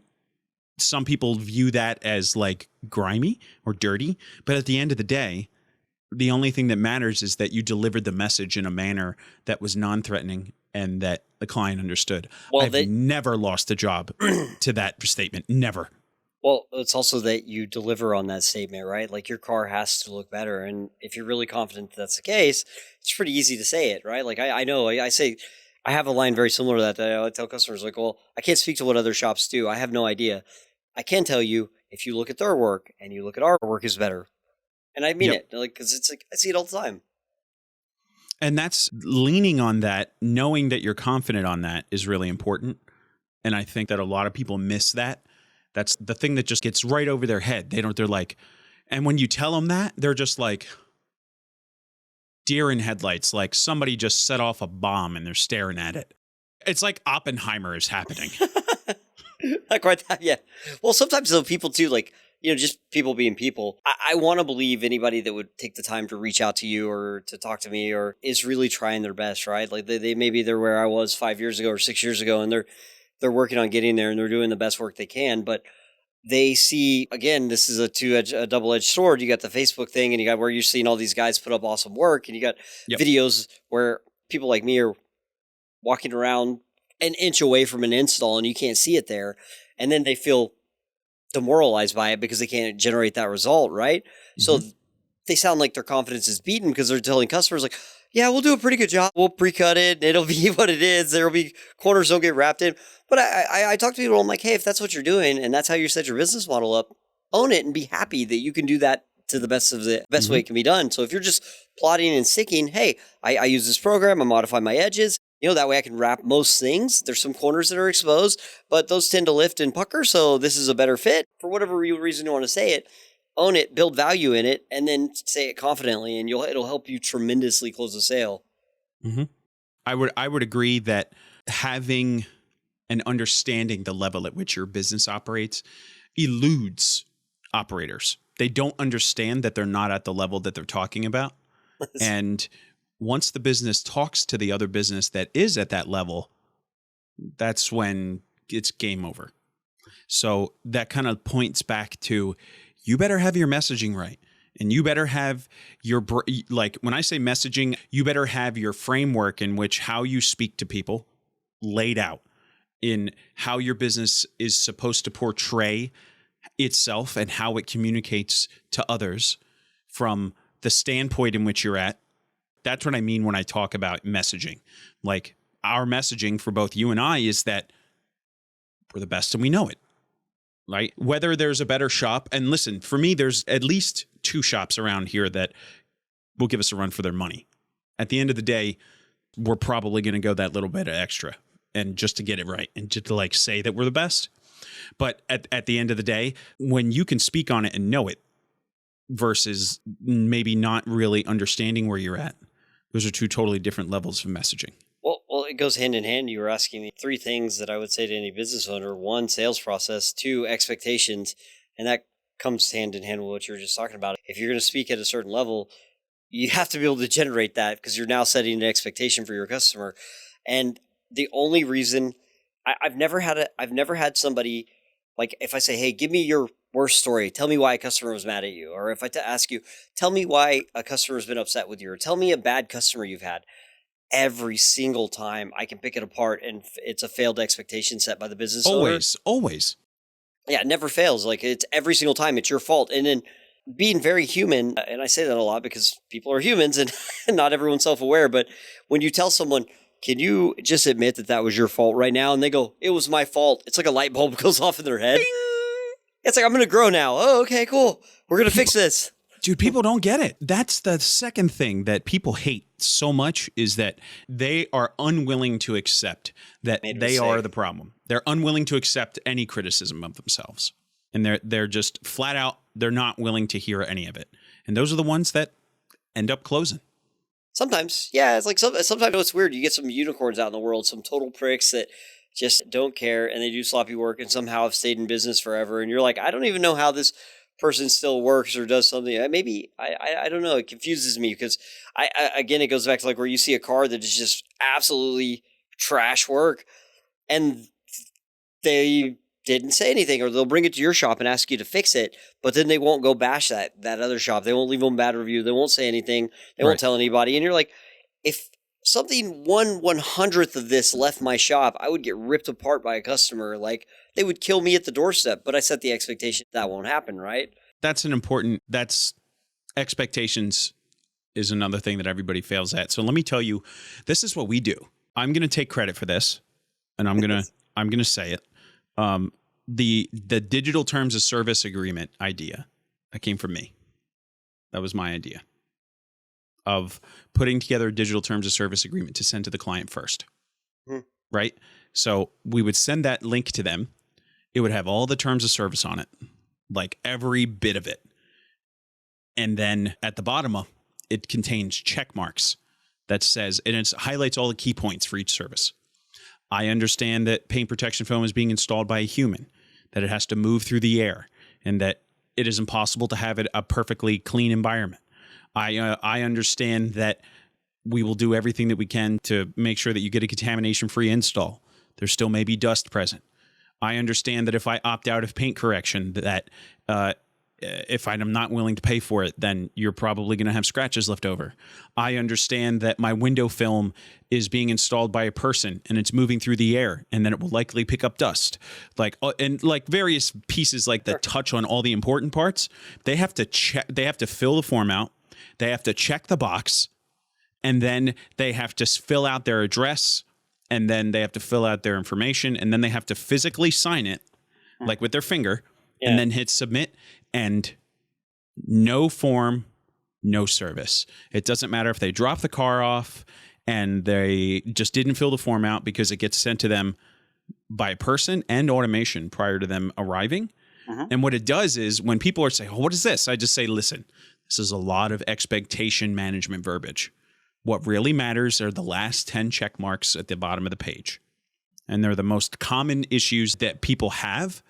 [SPEAKER 1] some people view that as like grimy or dirty, but at the end of the day, the only thing that matters is that you delivered the message in a manner that was non-threatening and that the client understood. Well, I've never lost a job to that statement. Never.
[SPEAKER 2] Well, it's also that you deliver on that statement, right? Like your car has to look better. And if you're really confident that's the case, it's pretty easy to say it, right? Like I know I say, I have a line very similar to that I tell customers like, well, I can't speak to what other shops do. I have no idea. I can tell you if you look at their work and you look at our work is better. And I mean it, like, because it's like I see it all the time.
[SPEAKER 1] And that's leaning on that, knowing that you're confident on that is really important. And I think that a lot of people miss that. That's the thing that just gets right over their head. They're like, and when you tell them that, they're just like deer in headlights, like somebody just set off a bomb and they're staring at it. It's like Oppenheimer is happening.
[SPEAKER 2] Not quite that, yeah. Well, sometimes though, people too, like, just people being people. I want to believe anybody that would take the time to reach out to you or to talk to me or is really trying their best, right? Like they maybe they're where I was 5 years ago or 6 years ago, and they're working on getting there and they're doing the best work they can. But they see, again, this is a double-edged sword. You got the Facebook thing, and you got where you're seeing all these guys put up awesome work, and you got videos where people like me are walking around an inch away from an install and you can't see it there. And then they feel demoralized by it because they can't generate that result, right? Mm-hmm. So they sound like their confidence is beaten because they're telling customers like, yeah, we'll do a pretty good job. We'll pre-cut it. It'll be what it is. There'll be corners don't get wrapped in. But I talk to people. I'm like, hey, if that's what you're doing and that's how you set your business model up, own it and be happy that you can do that to the best way it can be done. So if you're just plotting and sticking, hey, I use this program. I modify my edges. That way I can wrap most things. There's some corners that are exposed, but those tend to lift and pucker. So this is a better fit. For whatever reason you want to say it, own it, build value in it, and then say it confidently, and it'll help you tremendously close a sale.
[SPEAKER 1] Mm-hmm. I would agree that having and understanding the level at which your business operates eludes operators. They don't understand that they're not at the level that they're talking about. And once the business talks to the other business that is at that level, that's when it's game over. So that kind of points back to, you better have your messaging right. And you better have your, like when I say messaging, you better have your framework in which how you speak to people laid out, in how your business is supposed to portray itself and how it communicates to others from the standpoint in which you're at. That's what I mean when I talk about messaging. Like, our messaging for both you and I is that we're the best and we know it, right? Whether there's a better shop, and listen, for me, there's at least 2 shops around here that will give us a run for their money. At the end of the day, we're probably going to go that little bit extra, and just to get it right and just to like say that we're the best. But at the end of the day, when you can speak on it and know it versus maybe not really understanding where you're at, those are 2 totally different levels of messaging.
[SPEAKER 2] Well, it goes hand in hand. You were asking me 3 things that I would say to any business owner. 1, sales process. 2, expectations. And that comes hand in hand with what you were just talking about. If you're going to speak at a certain level, you have to be able to generate that because you're now setting an expectation for your customer. And the only reason I've never had somebody, like, if I say, hey, give me your worst story, tell me why a customer was mad at you. Or if I ask you, tell me why a customer's been upset with you, or tell me a bad customer you've had. Every single time I can pick it apart and it's a failed expectation set by the business owner.
[SPEAKER 1] Always.
[SPEAKER 2] Yeah, it never fails. Like, it's every single time it's your fault. And then being very human, and I say that a lot because people are humans and not everyone's self-aware, but when you tell someone, can you just admit that was your fault right now? And they go, it was my fault. It's like a light bulb goes off in their head. Ding! It's like, I'm going to grow now. Oh, okay, cool. We're going to fix this.
[SPEAKER 1] Dude, people don't get it. That's the second thing that people hate so much, is that they are unwilling to accept that they are the problem. They're unwilling to accept any criticism of themselves. And they're just flat out, they're not willing to hear any of it. And those are the ones that end up closing.
[SPEAKER 2] Sometimes, yeah, it's like sometimes it's weird. You get some unicorns out in the world, some total pricks that just don't care, and they do sloppy work and somehow have stayed in business forever. And you're like, I don't even know how this person still works or does something. Maybe I don't know. It confuses me because again, it goes back to like where you see a car that is just absolutely trash work, and they didn't say anything, or they'll bring it to your shop and ask you to fix it, but then they won't go bash that other shop. They won't leave them a bad review. They won't say anything. They won't tell anybody. And you're like, if something 1/100th of this left my shop, I would get ripped apart by a customer. Like, they would kill me at the doorstep, but I set the expectation that won't happen, right?
[SPEAKER 1] That's expectations is another thing that everybody fails at. So let me tell you, this is what we do. I'm going to take credit for this, and I'm going to say it. The digital terms of service agreement idea, that came from me. That was my idea of putting together a digital terms of service agreement to send to the client first. Right? So we would send that link to them. It would have all the terms of service on it, like every bit of it. And then at the bottom of it contains check marks that says, and it highlights all the key points for each service. I understand that paint protection foam is being installed by a human, that it has to move through the air, and that it is impossible to have it a perfectly clean environment. I understand that we will do everything that we can to make sure that you get a contamination-free install. There still may be dust present. I understand that if I opt out of paint correction, that if I'm not willing to pay for it, then you're probably going to have scratches left over. I understand that my window film is being installed by a person and it's moving through the air, and then it will likely pick up dust. And various pieces like that touch on all the important parts. They have to check. They have to fill the form out. They have to check the box, and then they have to fill out their address, and then they have to fill out their information, and then they have to physically sign it, like with their finger, and then hit submit. And no form, no service. It doesn't matter if they drop the car off and they just didn't fill the form out, because it gets sent to them by a person and automation prior to them arriving. And what it does is, when people are saying, oh, what is this? I just say, listen, this is a lot of expectation management verbiage. What really matters are the last 10 check marks at the bottom of the page. And they're the most common issues that people have.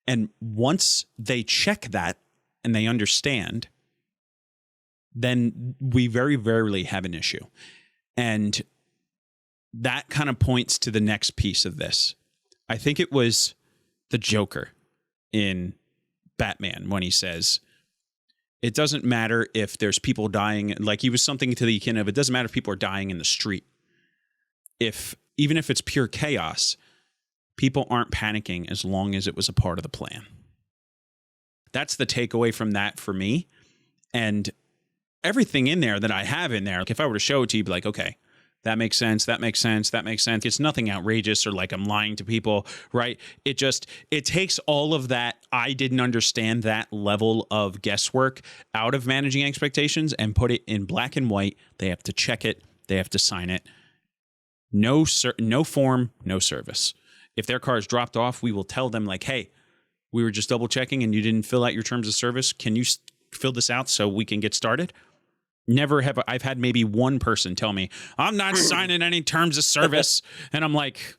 [SPEAKER 1] And once they check that and they understand, then we very rarely have an issue. And that kind of points to the next piece of this. I think it was the Joker in Batman when he says, it doesn't matter if there's people dying. Like, he was something to the akin of, it doesn't matter if people are dying in the street. Even if it's pure chaos, people aren't panicking as long as it was a part of the plan. That's the takeaway from that for me. And everything in there that I have in there, like if I were to show it to you, be like, okay, that makes sense. That makes sense. That makes sense. It's nothing outrageous or like I'm lying to people, right? It takes all of that. I didn't understand that level of guesswork out of managing expectations and put it in black and white. They have to check it. They have to sign it. No form, no service. If their car is dropped off, we will tell them like, hey, we were just double checking and you didn't fill out your terms of service. Can you fill this out so we can get started? Never have I've had maybe one person tell me, I'm not signing any terms of service. And I'm like,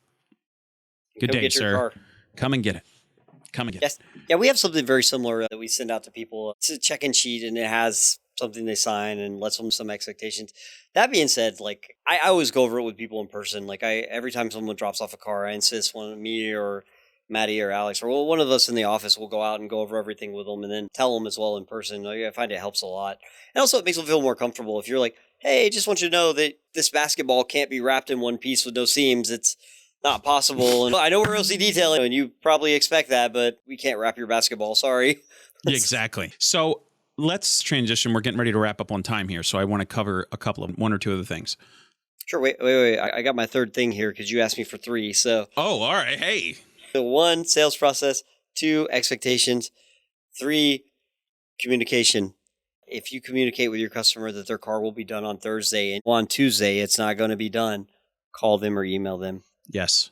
[SPEAKER 1] good day, sir. Come and get it. Come and get it.
[SPEAKER 2] Yeah, we have something very similar that we send out to people. It's a check-in sheet, and it has something they sign and lets them some expectations. That being said, like I always go over it with people in person. Like every time someone drops off a car, I insist me or Maddie or Alex or one of us in the office will go out and go over everything with them and then tell them as well in person. I find it helps a lot. And also it makes them feel more comfortable. If you're like, hey, just want you to know that this basketball can't be wrapped in one piece with no seams. It's not possible. And I know we're OC detailing and you probably expect that, but we can't wrap your basketball. Sorry.
[SPEAKER 1] Exactly. So let's transition. We're getting ready to wrap up on time here. So I want to cover one or two of the things.
[SPEAKER 2] Sure. Wait. I got my third thing here because you asked me for three. So.
[SPEAKER 1] Oh, all right. Hey.
[SPEAKER 2] So 1, sales process. 2, expectations. 3, communication. If you communicate with your customer that their car will be done on Thursday and on Tuesday it's not going to be done, call them or email them.
[SPEAKER 1] Yes.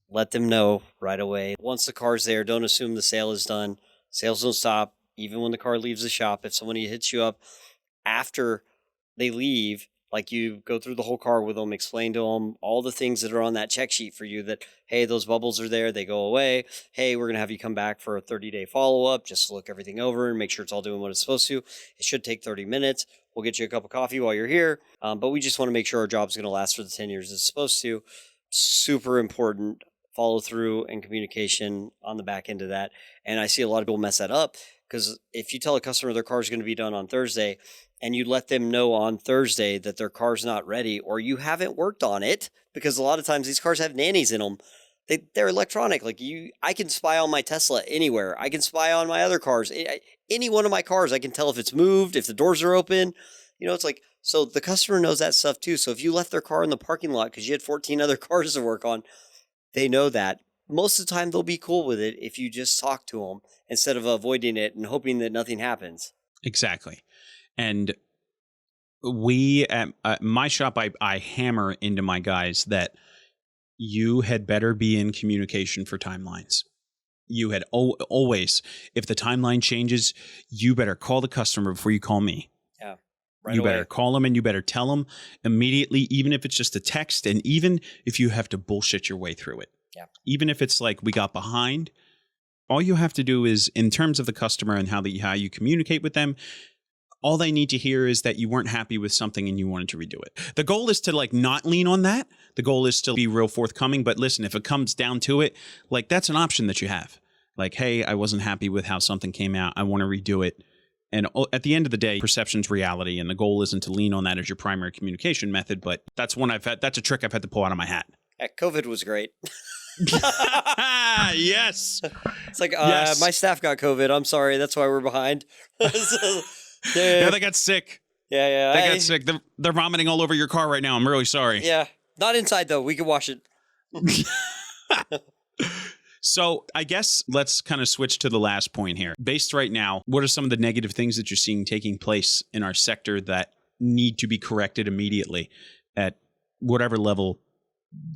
[SPEAKER 2] Let them know right away. Once the car's there, don't assume the sale is done. Sales don't stop. Even when the car leaves the shop, if somebody hits you up after they leave, like you go through the whole car with them, explain to them all the things that are on that check sheet for you that, hey, those bubbles are there, they go away. Hey, we're going to have you come back for a 30-day follow-up just to look everything over and make sure it's all doing what it's supposed to. It should take 30 minutes. We'll get you a cup of coffee while you're here. But we just want to make sure our job's going to last for the 10 years it's supposed to. Super important follow through and communication on the back end of that. And I see a lot of people mess that up. Because if you tell a customer their car is going to be done on Thursday and you let them know on Thursday that their car's not ready or you haven't worked on it, because a lot of times these cars have nannies in them. They're electronic. Like I can spy on my Tesla anywhere. I can spy on my other cars. Any one of my cars, I can tell if it's moved, if the doors are open. It's like, so the customer knows that stuff too. So if you left their car in the parking lot because you had 14 other cars to work on, they know that. Most of the time, they'll be cool with it if you just talk to them instead of avoiding it and hoping that nothing happens.
[SPEAKER 1] Exactly. And we, at my shop, I hammer into my guys that you had better be in communication for timelines. You had always, if the timeline changes, you better call the customer before you call me.
[SPEAKER 2] Yeah.
[SPEAKER 1] You better call them and you better tell them immediately, even if it's just a text and even if you have to bullshit your way through it.
[SPEAKER 2] Yeah.
[SPEAKER 1] Even if it's like we got behind, all you have to do is, in terms of the customer and how you communicate with them, All they need to hear is that you weren't happy with something and you wanted to redo it. The goal is to like not lean on that. The goal is to be real forthcoming. But listen, if it comes down to it, like that's an option that you have. Like, hey, I wasn't happy with how something came out. I want to redo it. And at the end of the day, perception's reality. And the goal isn't to lean on that as your primary communication method. But that's one that's a trick I've had to pull out of my hat.
[SPEAKER 2] COVID was great.
[SPEAKER 1] Yes.
[SPEAKER 2] It's like, yes. My staff got COVID. I'm sorry. That's why we're behind.
[SPEAKER 1] Yeah, they got sick.
[SPEAKER 2] Yeah.
[SPEAKER 1] They got sick. They're vomiting all over your car right now. I'm really sorry.
[SPEAKER 2] Yeah. Not inside, though. We can wash it.
[SPEAKER 1] So I guess let's kind of switch to the last point here. Based right now, what are some of the negative things that you're seeing taking place in our sector that need to be corrected immediately at whatever level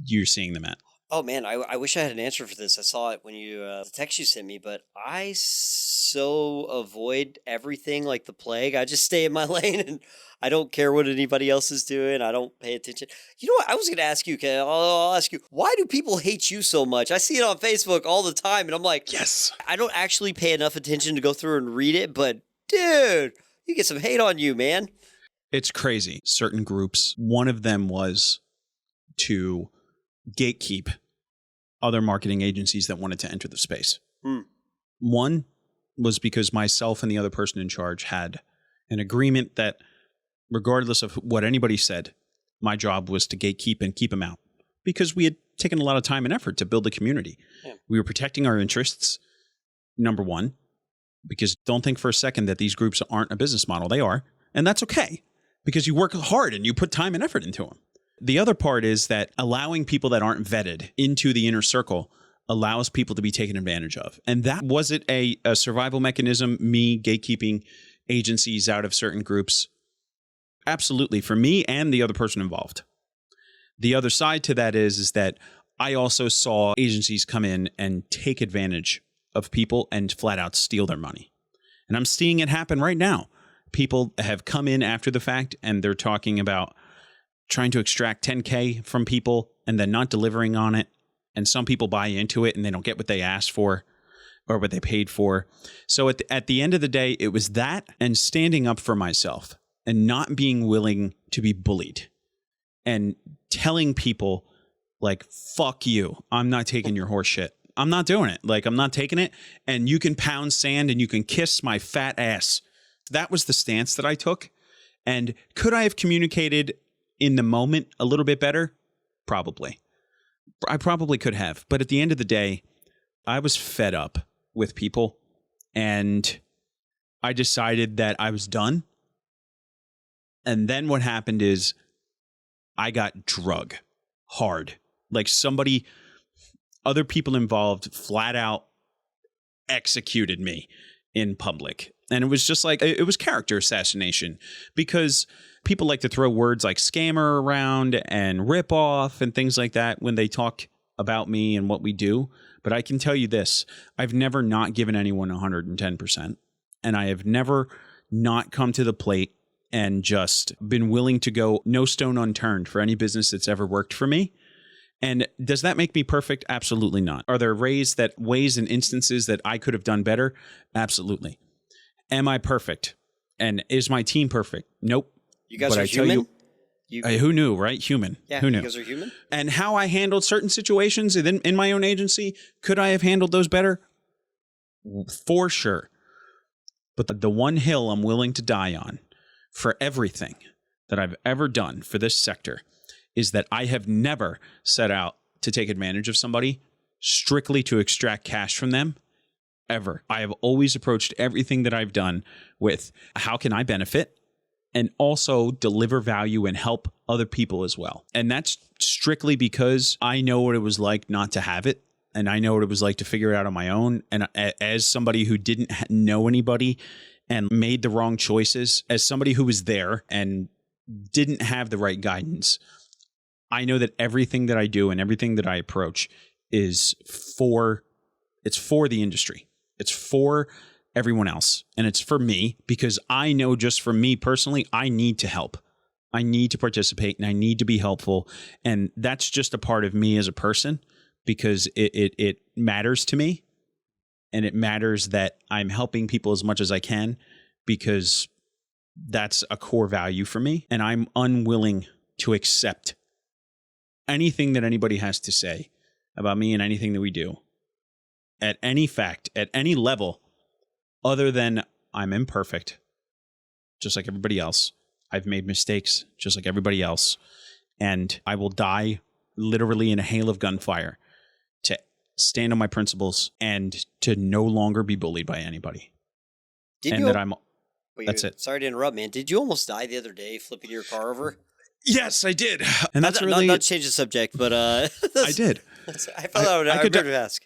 [SPEAKER 1] you're seeing them at?
[SPEAKER 2] Oh, man, I wish I had an answer for this. I saw it when the text you sent me, but I so avoid everything like the plague. I just stay in my lane and I don't care what anybody else is doing. I don't pay attention. You know what? I was going to ask you, Ken. I'll ask you, why do people hate you so much? I see it on Facebook all the time and I'm like,
[SPEAKER 1] yes.
[SPEAKER 2] I don't actually pay enough attention to go through and read it, but dude, you get some hate on you, man.
[SPEAKER 1] It's crazy. Certain groups, one of them was to gatekeep other marketing agencies that wanted to enter the space. One was because myself and the other person in charge had an agreement that regardless of what anybody said, my job was to gatekeep and keep them out because we had taken a lot of time and effort to build a community. Yeah. We were protecting our interests, number one, because don't think for a second that these groups aren't a business model. They are, and that's okay because you work hard and you put time and effort into them. The other part is that allowing people that aren't vetted into the inner circle allows people to be taken advantage of. And that was it a survival mechanism, me gatekeeping agencies out of certain groups? Absolutely, for me and the other person involved. The other side to that is that I also saw agencies come in and take advantage of people and flat out steal their money. And I'm seeing it happen right now. People have come in after the fact and they're talking about trying to extract $10K from people and then not delivering on it. And some people buy into it and they don't get what they asked for or what they paid for. So at the end of the day, it was that and standing up for myself and not being willing to be bullied and telling people like, fuck you. I'm not taking your horse shit. I'm not doing it. Like, I'm not taking it. And you can pound sand and you can kiss my fat ass. That was the stance that I took. And could I have communicated in the moment a little bit better? Probably. I probably could have. But at the end of the day, I was fed up with people and I decided that I was done. And then what happened is I got drug hard. Like other people involved flat out executed me in public. And it was just like, it was character assassination because people like to throw words like scammer around and rip off and things like that when they talk about me and what we do. But I can tell you this, I've never not given anyone 110%. And I have never not come to the plate and just been willing to go no stone unturned for any business that's ever worked for me. And does that make me perfect? Absolutely not. Are there ways and instances that I could have done better? Absolutely. Am I perfect? And is my team perfect? Nope.
[SPEAKER 2] You guys are human?
[SPEAKER 1] Who knew, right? Human.
[SPEAKER 2] Yeah,
[SPEAKER 1] who knew?
[SPEAKER 2] You guys are human.
[SPEAKER 1] And how I handled certain situations in my own agency, could I have handled those better? For sure. But the one hill I'm willing to die on for everything that I've ever done for this sector is that I have never set out to take advantage of somebody strictly to extract cash from them. Ever. I have always approached everything that I've done with how can I benefit and also deliver value and help other people as well. And that's strictly because I know what it was like not to have it. And I know what it was like to figure it out on my own. And as somebody who didn't know anybody and made the wrong choices, as somebody who was there and didn't have the right guidance, I know that everything that I do and everything that I approach is for the industry. It's for everyone else. And it's for me because I know just for me personally, I need to help. I need to participate and I need to be helpful. And that's just a part of me as a person because it matters to me. And it matters that I'm helping people as much as I can because That's a core value for me. And I'm unwilling to accept anything that anybody has to say about me and anything that we do at any fact, at any level, other than I'm imperfect, just like everybody else. I've made mistakes, just like everybody else. And I will die literally in a hail of gunfire to stand on my principles and to no longer be bullied by anybody. That's it.
[SPEAKER 2] Sorry to interrupt, man. Did you almost die the other day flipping your car over?
[SPEAKER 1] Yes, I did. And that's
[SPEAKER 2] not to change the subject, but
[SPEAKER 1] I did.
[SPEAKER 2] I felt I could ask.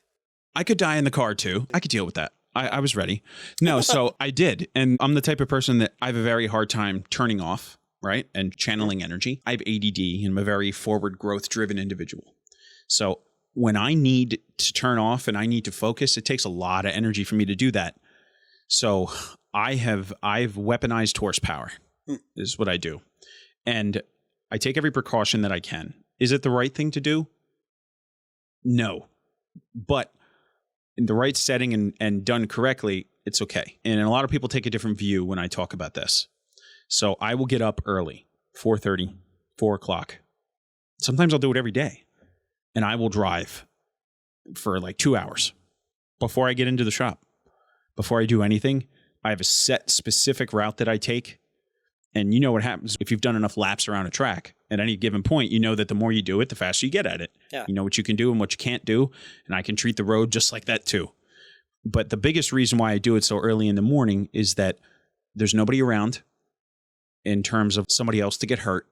[SPEAKER 1] I could die in the car too. I could deal with that. I was ready. No, so I did. And I'm the type of person that I have a very hard time turning off, right? And channeling energy. I have ADD and I'm a very forward growth driven individual. So when I need to turn off and I need to focus, it takes a lot of energy for me to do that. So I've weaponized horsepower is what I do. And I take every precaution that I can. Is it the right thing to do? No. But in the right setting and done correctly, it's okay. And a lot of people take a different view when I talk about this. So I will get up early, 4:30, 4 o'clock. Sometimes I'll do it every day. And I will drive for like 2 hours before I get into the shop. Before I do anything, I have a set specific route that I take. And you know what happens if you've done enough laps around a track at any given point, you know that the more you do it, the faster you get at it.
[SPEAKER 2] Yeah.
[SPEAKER 1] You know what you can do and what you can't do. And I can treat the road just like that too. But the biggest reason why I do it so early in the morning is that there's nobody around in terms of somebody else to get hurt.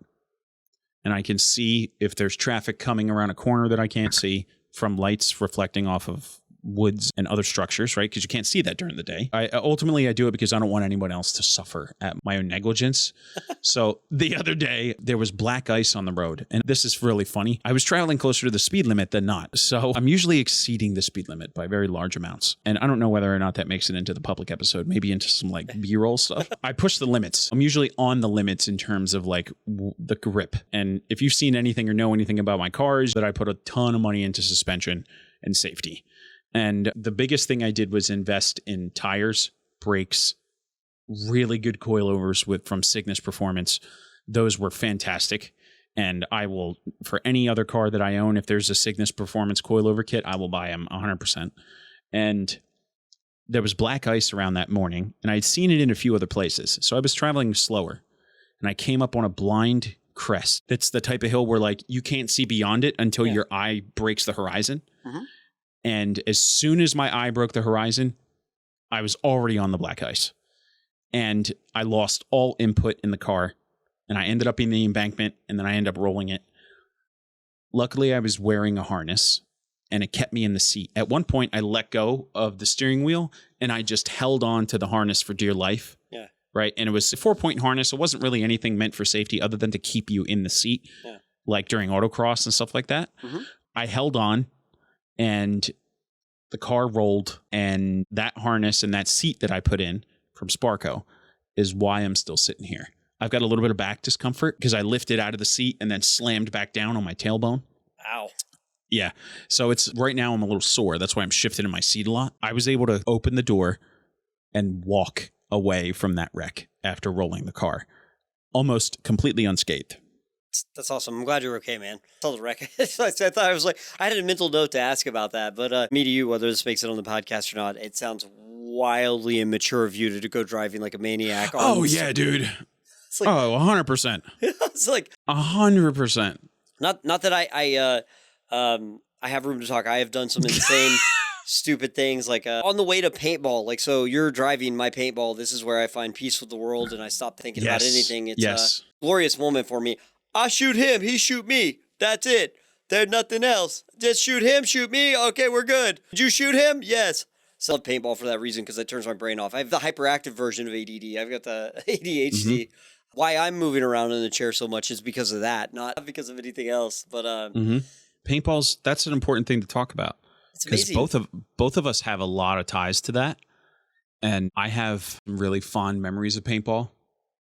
[SPEAKER 1] And I can see if there's traffic coming around a corner that I can't see from lights reflecting off of woods and other structures, right? Because you can't see that during the day. Ultimately, I do it because I don't want anyone else to suffer at my own negligence. So the other day, there was black ice on the road. And this is really funny. I was traveling closer to the speed limit than not. So I'm usually exceeding the speed limit by very large amounts. And I don't know whether or not that makes it into the public episode, maybe into some like B-roll stuff. I push the limits. I'm usually on the limits in terms of like the grip. And if you've seen anything or know anything about my cars, that I put a ton of money into suspension and safety. And the biggest thing I did was invest in tires, brakes, really good coilovers from Cygnus Performance. Those were fantastic. And I will, for any other car that I own, if there's a Cygnus Performance coilover kit, I will buy them 100%. And there was black ice around that morning, and I'd seen it in a few other places. So I was traveling slower, and I came up on a blind crest. That's the type of hill where like you can't see beyond it until your eye breaks the horizon. Mm-hmm. And as soon as my eye broke the horizon, I was already on the black ice. And I lost all input in the car. And I ended up in the embankment, and then I ended up rolling it. Luckily, I was wearing a harness, and it kept me in the seat. At one point, I let go of the steering wheel, and I just held on to the harness for dear life.
[SPEAKER 2] Yeah.
[SPEAKER 1] Right? And it was a 4-point harness. It wasn't really anything meant for safety other than to keep you in the seat, like during autocross and stuff like that. Mm-hmm. I held on. And the car rolled, and that harness and that seat that I put in from Sparco is why I'm still sitting here. I've got a little bit of back discomfort because I lifted out of the seat and then slammed back down on my tailbone.
[SPEAKER 2] Ow.
[SPEAKER 1] Yeah. So it's right now I'm a little sore. That's why I'm shifting in my seat a lot. I was able to open the door and walk away from that wreck after rolling the car, almost completely unscathed.
[SPEAKER 2] That's awesome. I'm glad you're okay, man. Tell the wreck. I had a mental note to ask about that, but me to you, whether this makes it on the podcast or not, it sounds wildly immature of you to go driving like a maniac.
[SPEAKER 1] Oh yeah, dude. It's like, 100%.
[SPEAKER 2] It's like
[SPEAKER 1] 100%.
[SPEAKER 2] Not that I have room to talk. I have done some insane, stupid things like on the way to paintball. Like, so you're driving my paintball. This is where I find peace with the world, and I stop thinking about anything. It's a glorious moment for me. I shoot him, he shoot me. That's it. There's nothing else. Just shoot him, shoot me. Okay, we're good. Did you shoot him? Yes. So I love paintball for that reason because it turns my brain off. I have the hyperactive version of ADD. I've got the ADHD. Mm-hmm. Why I'm moving around in the chair so much is because of that, not because of anything else. But
[SPEAKER 1] paintballs, that's an important thing to talk about.
[SPEAKER 2] It's amazing.
[SPEAKER 1] Because both of us have a lot of ties to that. And I have really fond memories of paintball,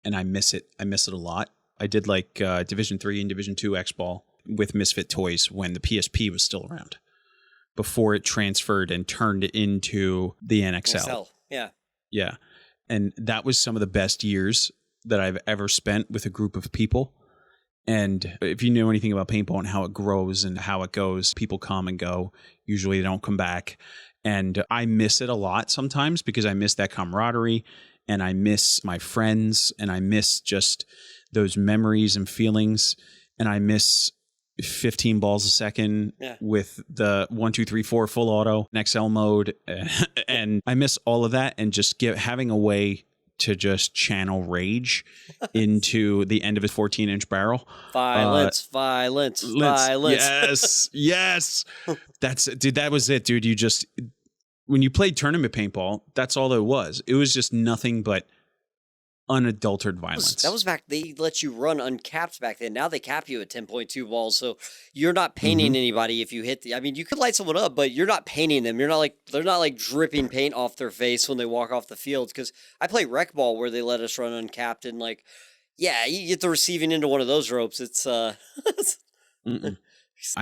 [SPEAKER 1] and I miss it. I miss it a lot. I did like Division 3 and Division 2 X-Ball with Misfit Toys when the PSP was still around, before it transferred and turned into the NXL.
[SPEAKER 2] Yeah.
[SPEAKER 1] Yeah. And that was some of the best years that I've ever spent with a group of people. And if you know anything about paintball and how it grows and how it goes, people come and go. Usually they don't come back. And I miss it a lot sometimes because I miss that camaraderie and I miss my friends and I miss just those memories and feelings. And I miss 15 balls a second with the 1, 2, 3, 4 full auto XL mode. And I miss all of that and just having a way to just channel rage into the end of his 14-inch barrel.
[SPEAKER 2] Violence.
[SPEAKER 1] Yes. That's it, dude. That was it, dude. You just, when you played tournament paintball, that's all it was. It was just nothing but unadulterated violence.
[SPEAKER 2] That was back. They let you run uncapped back then. Now they cap you at 10.2 balls, so you're not painting anybody if you hit the. I mean, you could light someone up, but you're not painting them. They're not like dripping paint off their face when they walk off the field. Because I play rec ball where they let us run uncapped, and like, yeah, you get the receiving into one of those ropes. It's
[SPEAKER 1] I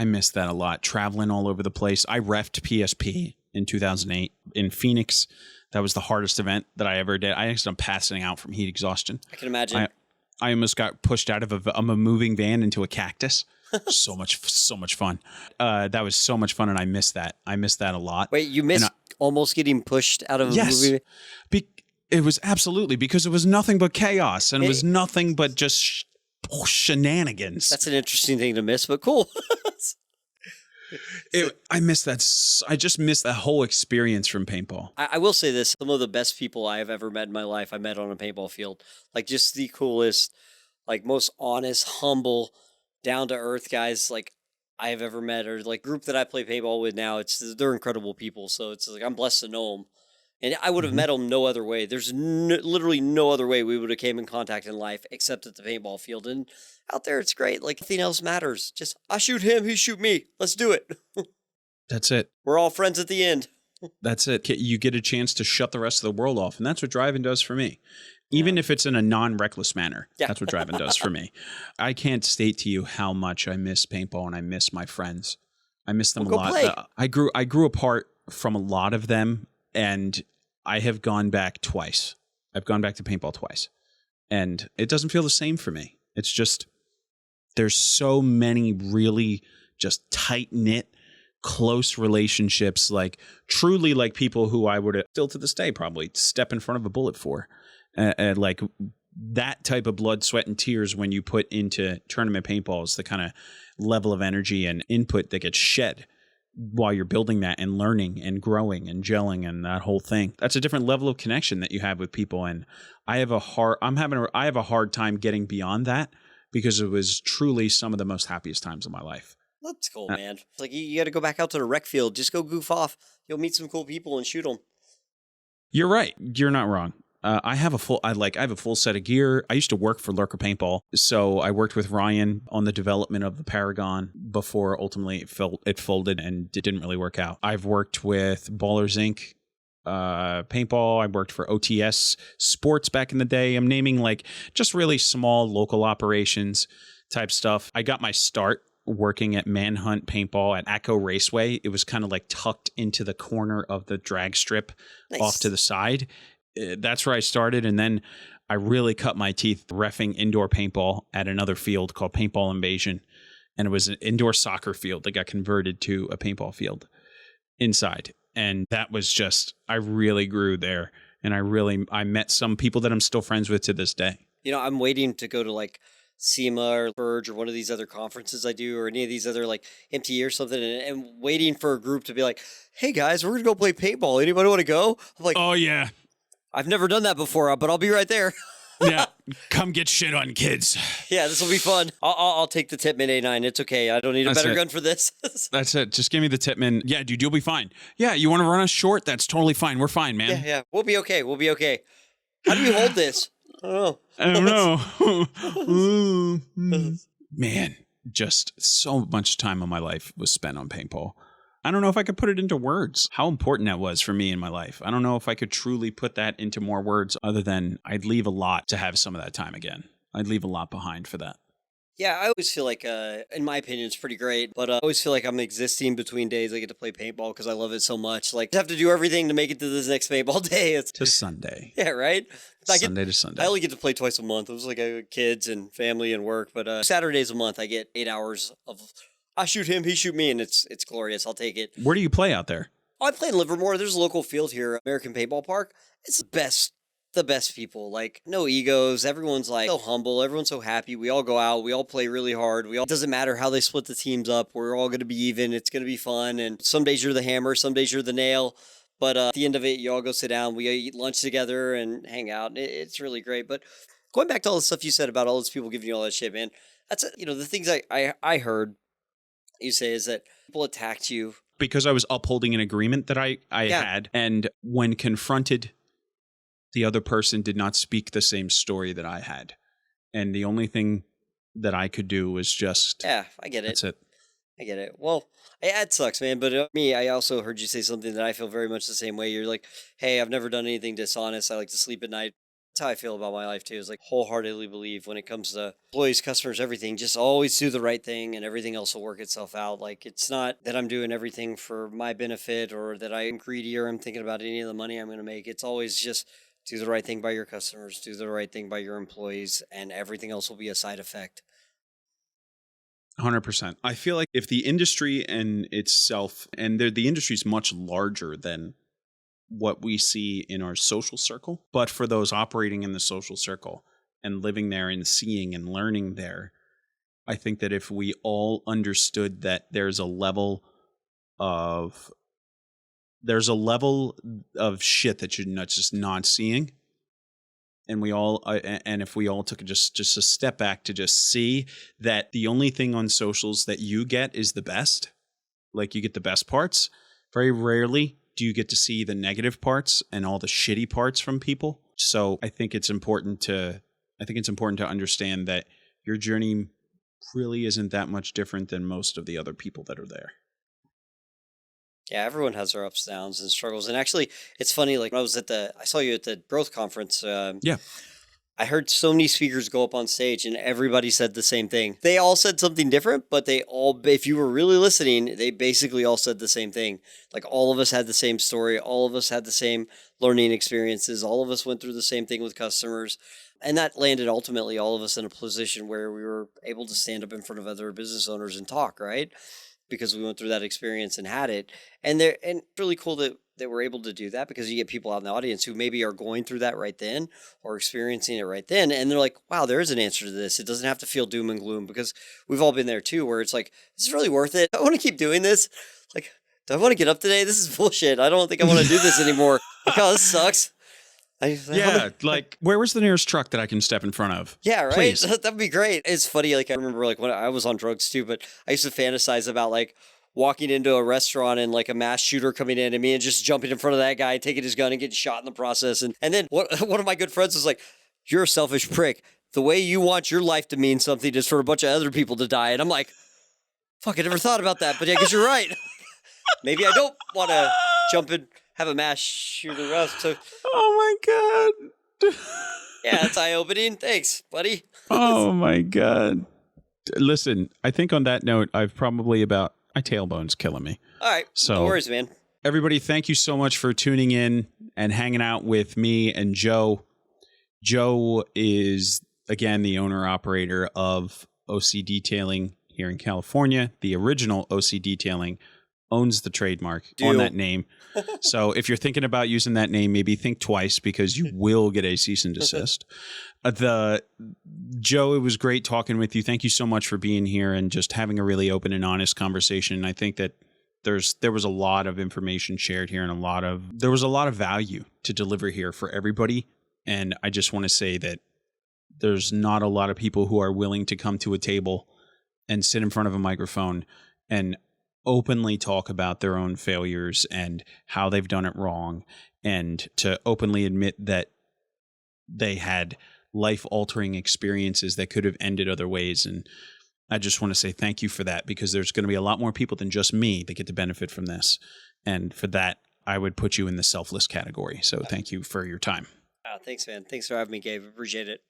[SPEAKER 1] miss that a lot. Traveling all over the place. I reffed PSP in 2008 in Phoenix. That was the hardest event that I ever did. I ended up passing out from heat exhaustion.
[SPEAKER 2] I can imagine.
[SPEAKER 1] I almost got pushed out of a moving van into a cactus. so much fun. That was so much fun, and I miss that. I miss that a lot.
[SPEAKER 2] Wait, you missed almost getting pushed out of a movie?
[SPEAKER 1] It was absolutely, because it was nothing but chaos, and it was nothing but just shenanigans.
[SPEAKER 2] That's an interesting thing to miss, but cool.
[SPEAKER 1] I miss that. I just miss that whole experience from paintball.
[SPEAKER 2] I will say this. Some of the best people I have ever met in my life, I met on a paintball field. Like, just the coolest, like, most honest, humble, down-to-earth guys, like, I have ever met, or, like, group that I play paintball with now. They're incredible people, so it's like I'm blessed to know them. And I would have met them no other way. There's literally no other way we would have came in contact in life except at the paintball field. And out there, it's great. Like, nothing else matters. Just, I shoot him, he shoot me. Let's do it.
[SPEAKER 1] That's it.
[SPEAKER 2] We're all friends at the end.
[SPEAKER 1] That's it. You get a chance to shut the rest of the world off. And that's what driving does for me. Even if it's in a non-reckless manner. Yeah. That's what driving does for me. I can't state to you how much I miss paintball and I miss my friends. I miss them a lot. I grew apart from a lot of them, and I have gone back twice. I've gone back to paintball twice. And it doesn't feel the same for me. It's just, there's so many really just tight-knit, close relationships, like truly like people who I would still to this day probably step in front of a bullet for. And like that type of blood, sweat, and tears when you put into tournament paintball is the kind of level of energy and input that gets shed while you're building that and learning and growing and gelling and that whole thing. That's a different level of connection that you have with people. And I have a hard time getting beyond that, because it was truly some of the most happiest times of my life.
[SPEAKER 2] That's cool, man. It's like you got to go back out to the rec field. Just go goof off. You'll meet some cool people and shoot them.
[SPEAKER 1] You're right. You're not wrong. I have a full set of gear. I used to work for Lurker Paintball, so I worked with Ryan on the development of the Paragon before ultimately it folded and it didn't really work out. I've worked with Ballers Inc. Paintball. I worked for OTS Sports back in the day. I'm naming like just really small local operations type stuff. I got my start working at Manhunt Paintball at Atco Raceway. It was kind of like tucked into the corner of the drag strip off to the side. That's where I started. And then I really cut my teeth reffing indoor paintball at another field called Paintball Invasion. And it was an indoor soccer field that got converted to a paintball field inside. And that was just, I really grew there. And I met some people that I'm still friends with to this day.
[SPEAKER 2] You know, I'm waiting to go to like SEMA or Verge or one of these other conferences I do, or any of these other like MTE or something, and waiting for a group to be like, hey guys, we're going to go play paintball. Anybody want to go? I'm like,
[SPEAKER 1] oh yeah.
[SPEAKER 2] I've never done that before, but I'll be right there.
[SPEAKER 1] Yeah, come get shit on, kids.
[SPEAKER 2] Yeah, this will be fun. I'll take the Tippmann A9. It's okay. I don't need a better gun for this.
[SPEAKER 1] That's it. Just give me the Tippmann. Yeah, dude, you'll be fine. Yeah, you want to run us short? That's totally fine. We're fine, man.
[SPEAKER 2] Yeah. We'll be okay. How do you hold this?
[SPEAKER 1] I don't know. Man, just so much time of my life was spent on paintball. I don't know if I could put it into words, how important that was for me in my life. I don't know if I could truly put that into more words, other than I'd leave a lot to have some of that time again. I'd leave a lot behind for that.
[SPEAKER 2] Yeah, I always feel like, in my opinion, it's pretty great. But I always feel like I'm existing between days I get to play paintball because I love it so much. Like, I have to do everything to make it to this next paintball day. It's
[SPEAKER 1] To Sunday.
[SPEAKER 2] yeah, right.
[SPEAKER 1] Sunday to Sunday.
[SPEAKER 2] I only get to play twice a month. It was like kids and family and work. But Saturdays a month, I get 8 hours of. I shoot him, he shoot me, and it's glorious. I'll take it.
[SPEAKER 1] Where do you play out there?
[SPEAKER 2] Oh, I play in Livermore. There's a local field here, American Paintball Park. It's the best people. Like, no egos. Everyone's like so humble. Everyone's so happy. We all go out. We all play really hard. It doesn't matter how they split the teams up. We're all going to be even. It's going to be fun. And some days you're the hammer, some days you're the nail. But at the end of it, you all go sit down. We eat lunch together and hang out. It's really great. But going back to all the stuff you said about all those people giving you all that shit, man. That's the things I heard you say is that people attacked you
[SPEAKER 1] because I was upholding an agreement that I had. And when confronted, the other person did not speak the same story that I had. And the only thing that I could do was just...
[SPEAKER 2] Yeah, I get it.
[SPEAKER 1] That's it.
[SPEAKER 2] I get it. Well, it sucks, man. But me, I also heard you say something that I feel very much the same way. You're like, hey, I've never done anything dishonest. I like to sleep at night. That's how I feel about my life, too. Is like wholeheartedly believe when it comes to employees, customers, everything, just always do the right thing and everything else will work itself out. Like, it's not that I'm doing everything for my benefit or that I'm greedy or I'm thinking about any of the money I'm going to make. It's always just do the right thing by your customers, do the right thing by your employees, and everything else will be a side effect.
[SPEAKER 1] 100%. I feel like if the industry in itself, and the industry is much larger than what we see in our social circle, but for those operating in the social circle and living there and seeing and learning there, I think that if we all understood that there's a level of shit that you're not seeing, and we all and if we all took just a step back to just see that the only thing on socials that you get is the best, like you get the best parts. Very rarely do you get to see the negative parts and all the shitty parts from people. So I think it's important to understand that your journey really isn't that much different than most of the other people that are there.
[SPEAKER 2] Yeah, everyone has their ups, downs, and struggles. And actually, it's funny, like when I saw you at the growth conference.
[SPEAKER 1] Yeah.
[SPEAKER 2] I heard so many speakers go up on stage and everybody said the same thing. They all said something different, but if you were really listening, they basically all said the same thing. Like all of us had the same story. All of us had the same learning experiences. All of us went through the same thing with customers. And that landed ultimately all of us in a position where we were able to stand up in front of other business owners and talk, right? Because we went through that experience and had it. And it's really cool that we're able to do that because you get people out in the audience who maybe are going through that right then or experiencing it right then. And they're like, wow, there is an answer to this. It doesn't have to feel doom and gloom because we've all been there too, where it's like, this is really worth it. I want to keep doing this. Like, do I want to get up today? This is bullshit. I don't think I want to do this anymore. Like, oh, this sucks.
[SPEAKER 1] Like, where was the nearest truck that I can step in front of?
[SPEAKER 2] Yeah, right?
[SPEAKER 1] Please.
[SPEAKER 2] That'd be great. It's funny, like, I remember, like, when I was on drugs, too, but I used to fantasize about, like, walking into a restaurant and, like, a mass shooter coming in and me and just jumping in front of that guy, taking his gun and getting shot in the process. And then one of my good friends was like, you're a selfish prick. The way you want your life to mean something is for a bunch of other people to die. And I'm like, fuck, I never thought about that, but yeah, I guess you're right. Maybe I don't want to jump and have a mass shooter rest. So,
[SPEAKER 1] oh my God.
[SPEAKER 2] Yeah, that's eye-opening. Thanks, buddy.
[SPEAKER 1] Oh my God. Listen, I think on that note, I've probably my tailbone's killing me.
[SPEAKER 2] All right.
[SPEAKER 1] So,
[SPEAKER 2] no worries, man.
[SPEAKER 1] Everybody, thank you so much for tuning in and hanging out with me and Joe. Joe is, again, the owner-operator of OC Detailing here in California. The original OC Detailing owns the trademark on that name. So if you're thinking about using that name, maybe think twice because you will get a cease and desist. Joe, it was great talking with you. Thank you so much for being here and just having a really open and honest conversation. I think that there was a lot of information shared here and there was a lot of value to deliver here for everybody. And I just want to say that there's not a lot of people who are willing to come to a table and sit in front of a microphone and openly talk about their own failures and how they've done it wrong, and to openly admit that they had life-altering experiences that could have ended other ways. And I just want to say thank you for that, because there's going to be a lot more people than just me that get to benefit from this. And for that, I would put you in the selfless category. So thank you for your time.
[SPEAKER 2] Thanks, man. Thanks for having me, Gabe. Appreciate it.